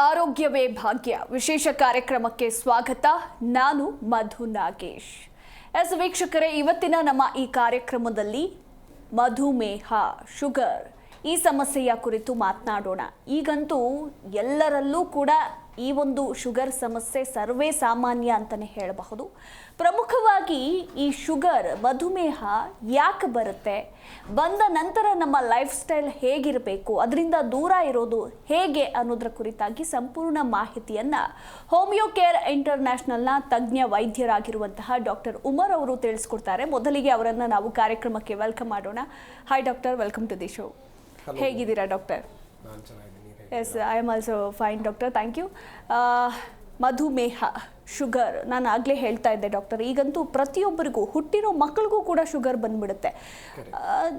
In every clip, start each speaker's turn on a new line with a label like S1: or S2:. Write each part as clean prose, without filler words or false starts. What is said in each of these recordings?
S1: ಆರೋಗ್ಯವೇ ಭಾಗ್ಯ ವಿಶೇಷ ಕಾರ್ಯಕ್ರಮಕ್ಕೆ ಸ್ವಾಗತ. ನಾನು ಮಧು ನಾಗೇಶ್. ವೀಕ್ಷಕರೇ, ಇವತ್ತಿನ ನಮ್ಮ ಈ ಕಾರ್ಯಕ್ರಮದಲ್ಲಿ ಮಧುಮೇಹ, ಶುಗರ್ ಈ ಸಮಸ್ಯೆಯ ಕುರಿತು ಮಾತನಾಡೋಣ. ಈಗಂತೂ ಎಲ್ಲರಲ್ಲೂ ಕೂಡ ಈ ಒಂದು ಶುಗರ್ ಸಮಸ್ಯೆ ಸರ್ವೇ ಸಾಮಾನ್ಯ ಅಂತಲೇ ಹೇಳಬಹುದು. ಪ್ರಮುಖವಾಗಿ ಈ ಶುಗರ್, ಮಧುಮೇಹ ಯಾಕೆ ಬರುತ್ತೆ, ಬಂದ ನಂತರ ನಮ್ಮ ಲೈಫ್ ಸ್ಟೈಲ್ ಹೇಗಿರಬೇಕು, ಅದರಿಂದ ದೂರ ಇರೋದು ಹೇಗೆ ಅನ್ನೋದರ ಕುರಿತಾಗಿ ಸಂಪೂರ್ಣ ಮಾಹಿತಿಯನ್ನು ಹೋಮಿಯೋ ಕೇರ್ ಇಂಟರ್ನ್ಯಾಷನಲ್ನ ತಜ್ಞ ವೈದ್ಯರಾಗಿರುವಂತಹ ಡಾಕ್ಟರ್ ಉಮರ್ ಅವರು ತಿಳಿಸ್ಕೊಡ್ತಾರೆ. ಮೊದಲಿಗೆ ಅವರನ್ನು ನಾವು ಕಾರ್ಯಕ್ರಮಕ್ಕೆ ವೆಲ್ಕಮ್ ಮಾಡೋಣ. Hi doctor, welcome to the show. ಹೇಗಿದ್ದೀರಾ doctor? Yes, I am also fine doctor, thank you. ಮಧುಮೇಹ, ಶುಗರ್, ನಾನು ಆಗಲೇ ಹೇಳ್ತಾ ಇದ್ದೆ ಡಾಕ್ಟರ್, ಈಗಂತೂ ಪ್ರತಿಯೊಬ್ಬರಿಗೂ, ಹುಟ್ಟಿರೋ ಮಕ್ಕಳಿಗೂ ಕೂಡ ಶುಗರ್ ಬಂದ್ಬಿಡುತ್ತೆ.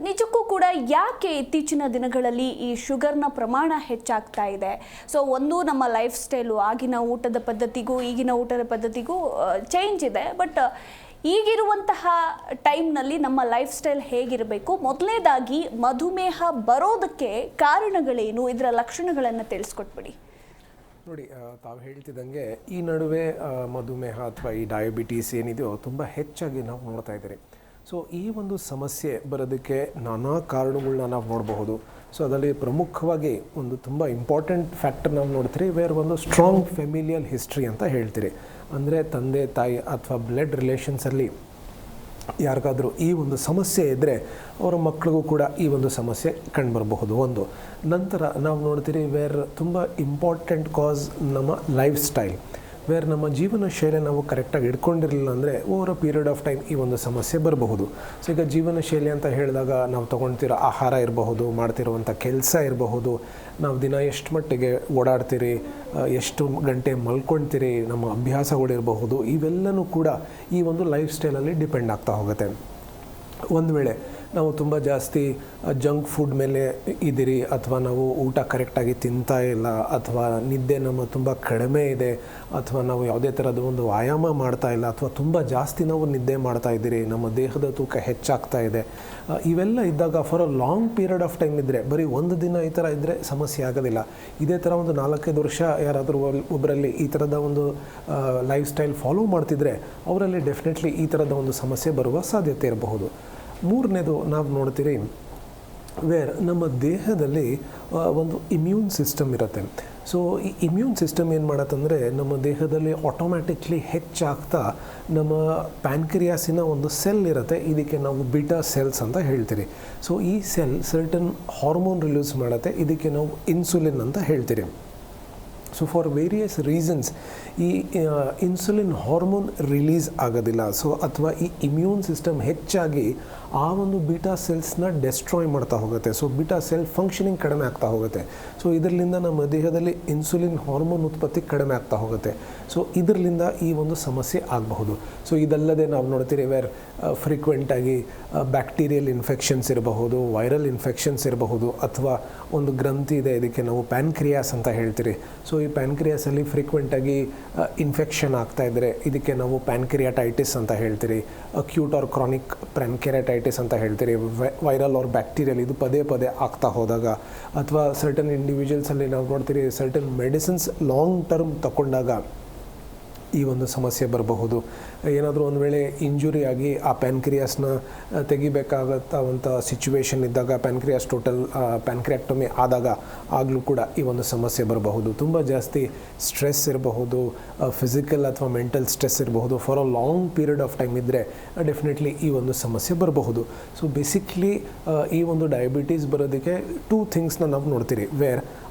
S1: ನಿಜಕ್ಕೂ ಕೂಡ ಯಾಕೆ ಇತ್ತೀಚಿನ ದಿನಗಳಲ್ಲಿ ಈ ಶುಗರ್ನ ಪ್ರಮಾಣ ಹೆಚ್ಚಾಗ್ತಾ ಇದೆ? ಸೊ ಒಂದು ನಮ್ಮ ಲೈಫ್ ಸ್ಟೈಲು, ಆಗಿನ ಊಟದ ಪದ್ಧತಿಗೂ ಈಗಿನ ಊಟದ ಪದ್ಧತಿಗೂ ಚೇಂಜ್ ಇದೆ. ಬಟ್ ಈಗಿರುವಂತಹ ಟೈಮ್ನಲ್ಲಿ ನಮ್ಮ ಲೈಫ್ ಸ್ಟೈಲ್ ಹೇಗಿರಬೇಕು? ಮೊದಲನೇದಾಗಿ ಮಧುಮೇಹ ಬರೋದಕ್ಕೆ ಕಾರಣಗಳೇನು, ಇದರ ಲಕ್ಷಣಗಳನ್ನು ತಿಳಿಸ್ಕೊಟ್ಬಿಡಿ.
S2: ನೋಡಿ, ತಾವು ಹೇಳ್ತಿದ್ದಂಗೆ ಈ ನಡುವೆ ಮಧುಮೇಹ ಅಥವಾ ಈ ಡಯಾಬಿಟೀಸ್ ಏನಿದೆಯೋ ತುಂಬ ಹೆಚ್ಚಾಗಿ ನಾವು ನೋಡ್ತಾ ಇದ್ದೀರಿ. ಸೊ ಈ ಒಂದು ಸಮಸ್ಯೆ ಬರೋದಕ್ಕೆ ನಾನಾ ಕಾರಣಗಳನ್ನ ನಾವು ನೋಡಬಹುದು. ಸೊ ಅದರಲ್ಲಿ ಪ್ರಮುಖವಾಗಿ ಒಂದು ತುಂಬ ಇಂಪಾರ್ಟೆಂಟ್ ಫ್ಯಾಕ್ಟರ್ ನಾವು ನೋಡ್ತೀರಿ, ವೇರ್ ಒಂದು ಸ್ಟ್ರಾಂಗ್ ಫೆಮಿಲಿಯಲ್ ಹಿಸ್ಟ್ರಿ ಅಂತ ಹೇಳ್ತೀರಿ. ಅಂದರೆ ತಂದೆ ತಾಯಿ ಅಥವಾ ಬ್ಲಡ್ ರಿಲೇಷನ್ಸಲ್ಲಿ ಯಾರಿಗಾದರೂ ಈ ಒಂದು ಸಮಸ್ಯೆ ಇದ್ದರೆ ಅವರ ಮಕ್ಕಳಿಗೂ ಕೂಡ ಈ ಒಂದು ಸಮಸ್ಯೆ ಕಂಡುಬರಬಹುದು. ಒಂದು ನಂತರ ನಾವು ನೋಡ್ತೀರಿ ವೇರ್ ತುಂಬ ಇಂಪಾರ್ಟೆಂಟ್ ಕಾಸ್ ನಮ್ಮ ಲೈಫ್ ಸ್ಟೈಲ್, ವೇರ್ ನಮ್ಮ ಜೀವನ ಶೈಲಿ ನಾವು ಕರೆಕ್ಟಾಗಿ ಇಟ್ಕೊಂಡಿರಲಿಲ್ಲ ಅಂದರೆ over a period of time ಈ ಒಂದು ಸಮಸ್ಯೆ ಬರಬಹುದು. ಸೊ ಈಗ ಜೀವನ ಶೈಲಿ ಅಂತ ಹೇಳಿದಾಗ ನಾವು ತೊಗೊಳ್ತಿರೋ ಆಹಾರ ಇರಬಹುದು, ಮಾಡ್ತಿರುವಂಥ ಕೆಲಸ ಇರಬಹುದು, ನಾವು ದಿನ ಎಷ್ಟು ಮಟ್ಟಿಗೆ ಓಡಾಡ್ತೀರಿ, ಎಷ್ಟು ಗಂಟೆ ಮಲ್ಕೊಳ್ತೀರಿ, ನಮ್ಮ ಅಭ್ಯಾಸಗಳಿರಬಹುದು, ಇವೆಲ್ಲವೂ ಕೂಡ ಈ ಒಂದು ಲೈಫ್ ಸ್ಟೈಲಲ್ಲಿ ಡಿಪೆಂಡ್ ಆಗ್ತಾ ಹೋಗುತ್ತೆ. ಒಂದು ವೇಳೆ ನಾವು ತುಂಬ ಜಾಸ್ತಿ ಜಂಕ್ ಫುಡ್ ಮೇಲೆ ಇದ್ದೀರಿ, ಅಥವಾ ನಾವು ಊಟ ಕರೆಕ್ಟಾಗಿ ತಿಂತಾ ಇಲ್ಲ, ಅಥವಾ ನಿದ್ದೆ ನಮ್ಮ ತುಂಬ ಕಡಿಮೆ ಇದೆ, ಅಥವಾ ನಾವು ಯಾವುದೇ ಥರದ ಒಂದು ವ್ಯಾಯಾಮ ಮಾಡ್ತಾ ಇಲ್ಲ, ಅಥವಾ ತುಂಬ ಜಾಸ್ತಿ ನಾವು ನಿದ್ದೆ ಮಾಡ್ತಾ ಇದ್ದೀರಿ, ನಮ್ಮ ದೇಹದ ತೂಕ ಹೆಚ್ಚಾಗ್ತಾ ಇದೆ, ಇವೆಲ್ಲ ಇದ್ದಾಗ for a long period of time ಇದ್ದರೆ, ಬರೀ ಒಂದು ದಿನ ಈ ಥರ ಇದ್ದರೆ ಸಮಸ್ಯೆ ಆಗೋದಿಲ್ಲ. ಇದೇ ಥರ ಒಂದು 4-5 ವರ್ಷ ಯಾರಾದರೂ ಒಬ್ಬರಲ್ಲಿ ಈ ಥರದ ಒಂದು ಲೈಫ್ ಸ್ಟೈಲ್ ಫಾಲೋ ಮಾಡ್ತಿದ್ರೆ ಅವರಲ್ಲಿ ಡೆಫಿನೆಟ್ಲಿ ಈ ಥರದ ಒಂದು ಸಮಸ್ಯೆ ಬರುವ ಸಾಧ್ಯತೆ ಇರಬಹುದು. ಮೂರನೇದು ನಾವು ನೋಡ್ತೀರಿ ವೇರ್ ನಮ್ಮ ದೇಹದಲ್ಲಿ ಒಂದು ಇಮ್ಯೂನ್ ಸಿಸ್ಟಮ್ ಇರುತ್ತೆ. ಸೊ ಈ ಇಮ್ಯೂನ್ ಸಿಸ್ಟಮ್ ಏನು ಮಾಡತ್ತಂದರೆ ನಮ್ಮ ದೇಹದಲ್ಲಿ ಆಟೋಮ್ಯಾಟಿಕ್ಲಿ ಹೆಚ್ಚಾಗ್ತಾ ನಮ್ಮ ಪ್ಯಾನ್ಕ್ರಿಯಾಸಿನ ಒಂದು ಸೆಲ್ ಇರುತ್ತೆ, ಇದಕ್ಕೆ ನಾವು ಬೀಟಾ ಸೆಲ್ಸ್ ಅಂತ ಹೇಳ್ತೀರಿ. ಸೊ ಈ ಸೆಲ್ ಸರ್ಟನ್ ಹಾರ್ಮೋನ್ ರಿಲೀಸ್ ಮಾಡುತ್ತೆ, ಇದಕ್ಕೆ ನಾವು ಇನ್ಸುಲಿನ್ ಅಂತ ಹೇಳ್ತೀರಿ. ಸೊ ಫಾರ್ ವೇರಿಯಸ್ ರೀಸನ್ಸ್ ಈ ಇನ್ಸುಲಿನ್ ಹಾರ್ಮೋನ್ ರಿಲೀಸ್ ಆಗೋದಿಲ್ಲ. ಸೊ ಅಥವಾ ಈ ಇಮ್ಯೂನ್ ಸಿಸ್ಟಮ್ ಹೆಚ್ಚಾಗಿ ಆ ಒಂದು ಬೀಟಾ ಸೆಲ್ಸ್ನ ಡೆಸ್ಟ್ರಾಯ್ ಮಾಡ್ತಾ ಹೋಗುತ್ತೆ. ಸೊ ಬೀಟಾ ಸೆಲ್ ಫಂಕ್ಷನಿಂಗ್ ಕಡಿಮೆ ಆಗ್ತಾ ಹೋಗುತ್ತೆ. ಸೊ ಇದರಿಂದ ನಮ್ಮ ದೇಹದಲ್ಲಿ ಇನ್ಸುಲಿನ್ ಹಾರ್ಮೋನ್ ಉತ್ಪತ್ತಿ ಕಡಿಮೆ ಆಗ್ತಾ ಹೋಗುತ್ತೆ. ಸೊ ಇದರಿಂದ ಈ ಒಂದು ಸಮಸ್ಯೆ ಆಗಬಹುದು. ಸೊ ಇದಲ್ಲದೆ ನಾವು ನೋಡ್ತೀರಿ ವೇರ್ ಫ್ರೀಕ್ವೆಂಟಾಗಿ ಬ್ಯಾಕ್ಟೀರಿಯಲ್ ಇನ್ಫೆಕ್ಷನ್ಸ್ ಇರಬಹುದು, ವೈರಲ್ ಇನ್ಫೆಕ್ಷನ್ಸ್ ಇರಬಹುದು, ಅಥವಾ ಒಂದು ಗ್ರಂಥಿ ಇದೆ, ಇದಕ್ಕೆ ನಾವು ಪ್ಯಾನ್ಕ್ರಿಯಾಸ್ ಅಂತ ಹೇಳ್ತೀರಿ. ಸೊ ಈ ಪ್ಯಾನ್ಕ್ರಿಯಾಸಲ್ಲಿ ಫ್ರೀಕ್ವೆಂಟಾಗಿ ಇನ್ಫೆಕ್ಷನ್ ಆಗ್ತಾ ಇದ್ದರೆ ಇದಕ್ಕೆ ನಾವು ಪ್ಯಾನ್ಕ್ರಿಯಾಟೈಟಿಸ್ ಅಂತ ಹೇಳ್ತೀರಿ. ಅಕ್ಯೂಟ್ ಆರ್ ಕ್ರಾನಿಕ್ ಪ್ಯಾನ್ಕ್ರಿಯಾಟೈಟಿಸ್ ಅಂತ ಹೇಳ್ತೀರಿ. ವೈರಲ್ ಆರ್ ಬ್ಯಾಕ್ಟೀರಿಯಲ್ ಇದು ಪದೇ ಪದೇ ಆಗ್ತಾ ಹೋದಾಗ, ಅಥವಾ ಸರ್ಟನ್ ಇಂಡಿವಿಜುವಲ್ಸಲ್ಲಿ ನಾವು ನೋಡ್ತೀರಿ ಸರ್ಟನ್ ಮೆಡಿಸಿನ್ಸ್ ಲಾಂಗ್ ಟರ್ಮ್ ತಗೊಂಡಾಗ ಈ ಒಂದು ಸಮಸ್ಯೆ ಬರಬಹುದು. ಏನಾದರೂ ಒಂದು ವೇಳೆ ಇಂಜುರಿ ಆಗಿ ಆ ಪ್ಯಾನ್ಕ್ರಿಯಾಸ್ನ ತೆಗಿಬೇಕಾಗತ್ತವಂಥ ಸಿಚುವೇಶನ್ ಇದ್ದಾಗ, ಪ್ಯಾನ್ಕ್ರಿಯಾಸ್ ಟೋಟಲ್ ಪ್ಯಾನ್ಕ್ರಿಯಾಕ್ಟಮಿ ಆದಾಗ ಆಗಲೂ ಕೂಡ ಈ ಒಂದು ಸಮಸ್ಯೆ ಬರಬಹುದು. ತುಂಬ ಜಾಸ್ತಿ ಸ್ಟ್ರೆಸ್ ಇರಬಹುದು, ಫಿಸಿಕಲ್ ಅಥವಾ ಮೆಂಟಲ್ ಸ್ಟ್ರೆಸ್ ಇರಬಹುದು, for a long period of time ಇದ್ದರೆ ಡೆಫಿನೆಟ್ಲಿ ಈ ಒಂದು ಸಮಸ್ಯೆ ಬರಬಹುದು. ಸೊ ಬೇಸಿಕ್ಲಿ ಈ ಒಂದು ಡಯಾಬಿಟೀಸ್ ಬರೋದಕ್ಕೆ 2 ಥಿಂಗ್ಸ್ನ ನಾವು ನೋಡ್ತೀರಿ. ವೇರ್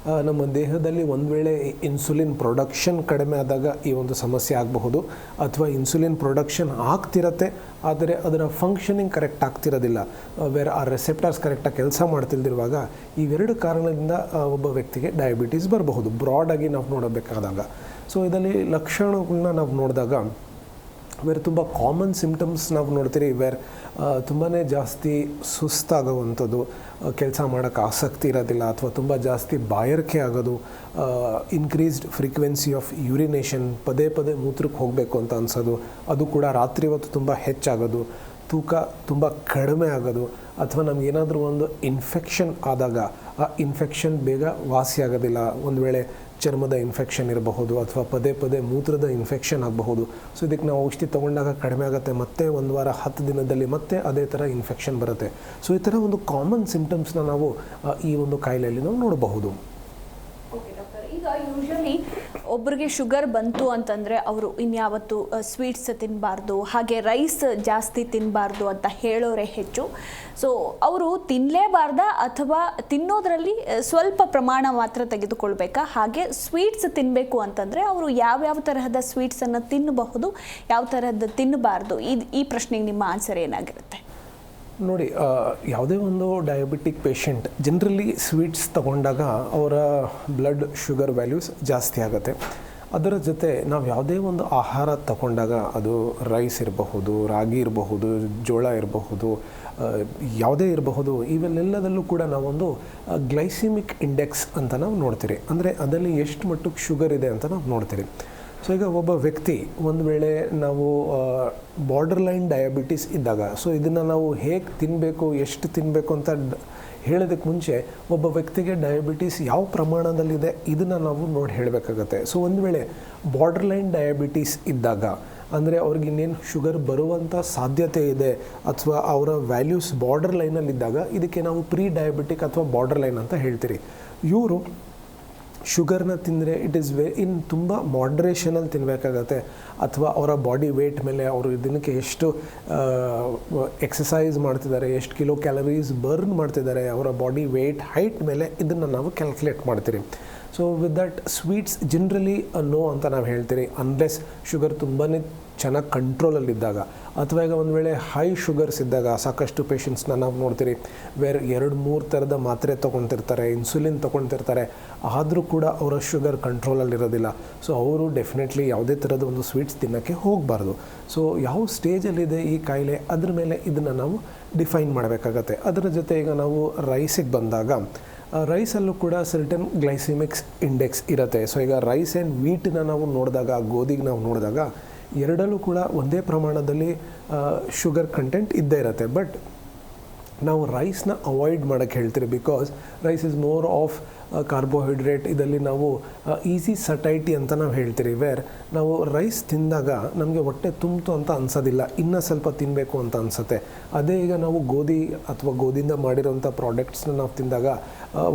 S2: ನಮ್ಮ ದೇಹದಲ್ಲಿ ಒಂದು ವೇಳೆ ಇನ್ಸುಲಿನ್ ಪ್ರೊಡಕ್ಷನ್ ಕಡಿಮೆ ಆದಾಗ ಈ ಒಂದು ಸಮಸ್ಯೆ ಆಗಬಹುದು, ಅಥವಾ ಇನ್ಸುಲಿನ್ ಪ್ರೊಡಕ್ಷನ್ ಆಗ್ತಿರತ್ತೆ ಆದರೆ ಅದರ ಫಂಕ್ಷನಿಂಗ್ ಕರೆಕ್ಟ್ ಆಗ್ತಿರೋದಿಲ್ಲ, ವೇರ್ ಆ ರೆಸೆಪ್ಟರ್ಸ್ ಕರೆಕ್ಟಾಗಿ ಕೆಲಸ ಮಾಡ್ತಿಲ್ದಿರುವಾಗ ಇವೆರಡು ಕಾರಣದಿಂದ ಒಬ್ಬ ವ್ಯಕ್ತಿಗೆ ಡಯಾಬಿಟೀಸ್ ಬರಬಹುದು, ಬ್ರಾಡಾಗಿ ನಾವು ನೋಡಬೇಕಾದಾಗ. ಸೊ ಇದರಲ್ಲಿ ಲಕ್ಷಣಗಳನ್ನ ನಾವು ನೋಡಿದಾಗ ವೇರ್ ತುಂಬ ಕಾಮನ್ ಸಿಮ್ಟಮ್ಸ್ ನಾವು ನೋಡ್ತೀರಿ. ವೇರ್ ತುಂಬಾ ಜಾಸ್ತಿ ಸುಸ್ತಾಗುವಂಥದ್ದು, ಕೆಲಸ ಮಾಡೋಕ್ಕೆ ಆಸಕ್ತಿ ಇರೋದಿಲ್ಲ, ಅಥವಾ ತುಂಬ ಜಾಸ್ತಿ ಬಾಯಾರಿಕೆ ಆಗೋದು, ಇನ್ಕ್ರೀಸ್ಡ್ ಫ್ರೀಕ್ವೆನ್ಸಿ ಆಫ್ ಯೂರಿನೇಷನ್, ಪದೇ ಪದೇ ಮೂತ್ರಕ್ಕೆ ಹೋಗಬೇಕು ಅಂತ ಅನ್ಸೋದು, ಅದು ಕೂಡ ರಾತ್ರಿ ಹೊತ್ತು ತುಂಬ ಹೆಚ್ಚಾಗೋದು, ತೂಕ ತುಂಬ ಕಡಿಮೆ ಆಗೋದು, ಅಥವಾ ನಮಗೇನಾದರೂ ಒಂದು ಇನ್ಫೆಕ್ಷನ್ ಆದಾಗ ಆ ಇನ್ಫೆಕ್ಷನ್ ಬೇಗ ವಾಸಿ ಆಗೋದಿಲ್ಲ. ಒಂದು ವೇಳೆ ಚರ್ಮದ ಇನ್ಫೆಕ್ಷನ್ ಇರಬಹುದು ಅಥವಾ ಪದೇ ಪದೇ ಮೂತ್ರದ ಇನ್ಫೆಕ್ಷನ್ ಆಗಬಹುದು. ಸೊ ಇದಕ್ಕೆ ನಾವು ಔಷಧಿ ತೊಗೊಂಡಾಗ ಕಡಿಮೆ ಆಗುತ್ತೆ, ಮತ್ತೆ 1 ವಾರ 10 ದಿನದಲ್ಲಿ ಮತ್ತೆ ಅದೇ ಥರ ಇನ್ಫೆಕ್ಷನ್ ಬರುತ್ತೆ. ಸೊ ಈ ಥರ ಒಂದು ಕಾಮನ್ ಸಿಂಪ್ಟಮ್ಸ್ನ ನಾವು ಈ ಒಂದು ಕಾಯಿಲೆಯಲ್ಲಿ ನಾವು ನೋಡಬಹುದು.
S1: ಈಗ ಯೂಶಲಿ ಒಬ್ಬರಿಗೆ ಶುಗರ್ ಬಂತು ಅಂತಂದರೆ ಅವರು ಇನ್ಯಾವತ್ತು ಸ್ವೀಟ್ಸ್ ತಿನ್ನಬಾರ್ದು, ಹಾಗೆ ರೈಸ್ ಜಾಸ್ತಿ ತಿನ್ನಬಾರ್ದು ಅಂತ ಹೇಳೋರೆ ಹೆಚ್ಚು. ಸೊ ಅವರು ತಿನ್ನಲೇಬಾರ್ದಾ ಅಥವಾ ತಿನ್ನೋದ್ರಲ್ಲಿ ಸ್ವಲ್ಪ ಪ್ರಮಾಣ ಮಾತ್ರ ತೆಗೆದುಕೊಳ್ಬೇಕಾ? ಹಾಗೆ ಸ್ವೀಟ್ಸ್ ತಿನ್ನಬೇಕು ಅಂತಂದರೆ ಅವರು ಯಾವ್ಯಾವ ತರಹದ ಸ್ವೀಟ್ಸನ್ನು ತಿನ್ನಬಹುದು, ಯಾವ ತರಹದ ತಿನ್ನಬಾರ್ದು? ಈ ಪ್ರಶ್ನೆಗೆ ನಿಮ್ಮ ಆನ್ಸರ್ ಏನಾಗಿರುತ್ತೆ?
S2: ನೋಡಿ, ಯಾವುದೇ ಒಂದು ಡಯಾಬಿಟಿಕ್ ಪೇಷಂಟ್ ಜನರಲಿ ಸ್ವೀಟ್ಸ್ ತಗೊಂಡಾಗ ಅವರ ಬ್ಲಡ್ ಶುಗರ್ ವ್ಯಾಲ್ಯೂಸ್ ಜಾಸ್ತಿ ಆಗುತ್ತೆ. ಅದರ ಜೊತೆ ನಾವು ಯಾವುದೇ ಒಂದು ಆಹಾರ ತಗೊಂಡಾಗ ಅದು ರೈಸ್ ಇರಬಹುದು, ರಾಗಿ ಇರಬಹುದು, ಜೋಳ ಇರಬಹುದು, ಯಾವುದೇ ಇರಬಹುದು, ಇವೆಲ್ಲದಲ್ಲೂ ಕೂಡ ನಾವೊಂದು ಗ್ಲೈಸಿಮಿಕ್ ಇಂಡೆಕ್ಸ್ ಅಂತ ನಾವು ನೋಡ್ತೀರಿ. ಅಂದರೆ ಅದರಲ್ಲಿ ಎಷ್ಟು ಮಟ್ಟಕ್ಕೆ ಶುಗರ್ ಇದೆ ಅಂತ ನಾವು ನೋಡ್ತೀರಿ. ಸೊ ಈಗ ಒಬ್ಬ ವ್ಯಕ್ತಿ ಒಂದು ವೇಳೆ ನಾವು ಬಾರ್ಡರ್ ಲೈನ್ ಡಯಾಬಿಟಿಸ್ ಇದ್ದಾಗ, ಸೊ ಇದನ್ನು ನಾವು ಹೇಗೆ ತಿನ್ನಬೇಕು, ಎಷ್ಟು ತಿನ್ನಬೇಕು ಅಂತ ಹೇಳೋದಕ್ಕೆ ಮುಂಚೆ ಒಬ್ಬ ವ್ಯಕ್ತಿಗೆ ಡಯಾಬಿಟಿಸ್ ಯಾವ ಪ್ರಮಾಣದಲ್ಲಿದೆ ಇದನ್ನು ನಾವು ನೋಡಿ ಹೇಳಬೇಕಾಗತ್ತೆ. ಸೊ ಒಂದು ವೇಳೆ ಬಾರ್ಡರ್ ಲೈನ್ ಡಯಾಬಿಟಿಸ್ ಇದ್ದಾಗ, ಅಂದರೆ ಅವ್ರಿಗೆ ಇನ್ನೇನು ಶುಗರ್ ಬರುವಂಥ ಸಾಧ್ಯತೆ ಇದೆ ಅಥವಾ ಅವರ ವ್ಯಾಲ್ಯೂಸ್ ಬಾರ್ಡರ್ ಲೈನಲ್ಲಿದ್ದಾಗ ಇದಕ್ಕೆ ನಾವು ಪ್ರೀ ಡಯಾಬಿಟಿಕ್ ಅಥವಾ ಬಾರ್ಡರ್ ಲೈನ್ ಅಂತ ಹೇಳ್ತೀರಿ. ಇವರು ಶುಗರ್ನ ತಿಂದರೆ ಇಟ್ ಈಸ್ ತುಂಬ ಮಾಡ್ರೇಷನಲ್ಲಿ ತಿನ್ನಬೇಕಾಗತ್ತೆ. ಅಥವಾ ಅವರ ಬಾಡಿ ವೇಟ್ ಮೇಲೆ ಅವರು ದಿನಕ್ಕೆ ಎಷ್ಟು ಎಕ್ಸಸೈಸ್ ಮಾಡ್ತಿದ್ದಾರೆ, ಎಷ್ಟು ಕಿಲೋ ಕ್ಯಾಲರೀಸ್ ಬರ್ನ್ ಮಾಡ್ತಿದ್ದಾರೆ, ಅವರ ಬಾಡಿ ವೇಟ್ ಹೈಟ್ ಮೇಲೆ ಇದನ್ನು ನಾವು ಕ್ಯಾಲ್ಕುಲೇಟ್ ಮಾಡ್ತೀರಿ. So with that sweets generally no ಅಂತ ನಾವು ಹೇಳ್ತೀರಿ, ಅನ್ಲೆಸ್ ಶುಗರ್ ತುಂಬಾ ಚೆನ್ನಾಗಿ ಕಂಟ್ರೋಲಲ್ಲಿದ್ದಾಗ. ಅಥವಾ ಈಗ ಒಂದು ವೇಳೆ ಹೈ ಶುಗರ್ಸ್ ಇದ್ದಾಗ ಸಾಕಷ್ಟು ಪೇಷಂಟ್ಸ್ನ ನಾವು ನೋಡ್ತೀರಿ ವೇರ್ 2-3 ಥರದ ಮಾತ್ರೆ ತೊಗೊತಿರ್ತಾರೆ, ಇನ್ಸುಲಿನ್ ತೊಗೊತಿರ್ತಾರೆ, ಆದರೂ ಕೂಡ ಅವರ ಶುಗರ್ ಕಂಟ್ರೋಲಲ್ಲಿರೋದಿಲ್ಲ. ಸೊ ಅವರು ಡೆಫಿನೆಟ್ಲಿ ಯಾವುದೇ ಥರದ ಒಂದು ಸ್ವೀಟ್ಸ್ ತಿನ್ನೋಕ್ಕೆ ಹೋಗಬಾರ್ದು. ಸೊ ಯಾವ ಸ್ಟೇಜಲ್ಲಿದೆ ಈ ಕಾಯಿಲೆ ಅದ್ರ ಮೇಲೆ ಇದನ್ನು ನಾವು ಡಿಫೈನ್ ಮಾಡಬೇಕಾಗತ್ತೆ. ಅದರ ಜೊತೆ ಈಗ ನಾವು ರೈಸಿಗೆ ಬಂದಾಗ, ರೈಸಲ್ಲೂ ಕೂಡ ಸರ್ಟನ್ ಗ್ಲೈಸಿಮಿಕ್ಸ್ ಇಂಡೆಕ್ಸ್ ಇರುತ್ತೆ. ಸೊ ಈಗ ರೈಸ್ ಆ್ಯಂಡ್ ವೀಟನ್ನ ನಾವು ನೋಡಿದಾಗ, ಗೋಧಿಗೆ ನಾವು ನೋಡಿದಾಗ ಎರಡಲ್ಲೂ ಕೂಡ ಒಂದೇ ಪ್ರಮಾಣದಲ್ಲಿ ಶುಗರ್ ಕಂಟೆಂಟ್ ಇದ್ದೇ ಇರುತ್ತೆ. ಬಟ್ ನಾವು ರೈಸ್ನ ಅವಾಯ್ಡ್ ಮಾಡೋಕ್ಕೆ ಹೇಳ್ತೀರಿ, because rice is more of carbohydrate. ಇದರಲ್ಲಿ ನಾವು ಈಸಿ ಸಟೈಟಿ ಅಂತ ನಾವು ಹೇಳ್ತೀರಿ, ವೇರ್ ನಾವು ರೈಸ್ ತಿಂದಾಗ ನಮಗೆ ಹೊಟ್ಟೆ ತುಂಬಿತು ಅಂತ ಅನ್ಸೋದಿಲ್ಲ, ಇನ್ನೂ ಸ್ವಲ್ಪ ತಿನ್ನಬೇಕು ಅಂತ ಅನಿಸುತ್ತೆ. ಅದೇ ಈಗ ನಾವು ಗೋಧಿ ಅಥವಾ ಗೋಧಿಯಿಂದ ಮಾಡಿರೋಂಥ ಪ್ರಾಡಕ್ಟ್ಸ್ನ ನಾವು ತಿಂದಾಗ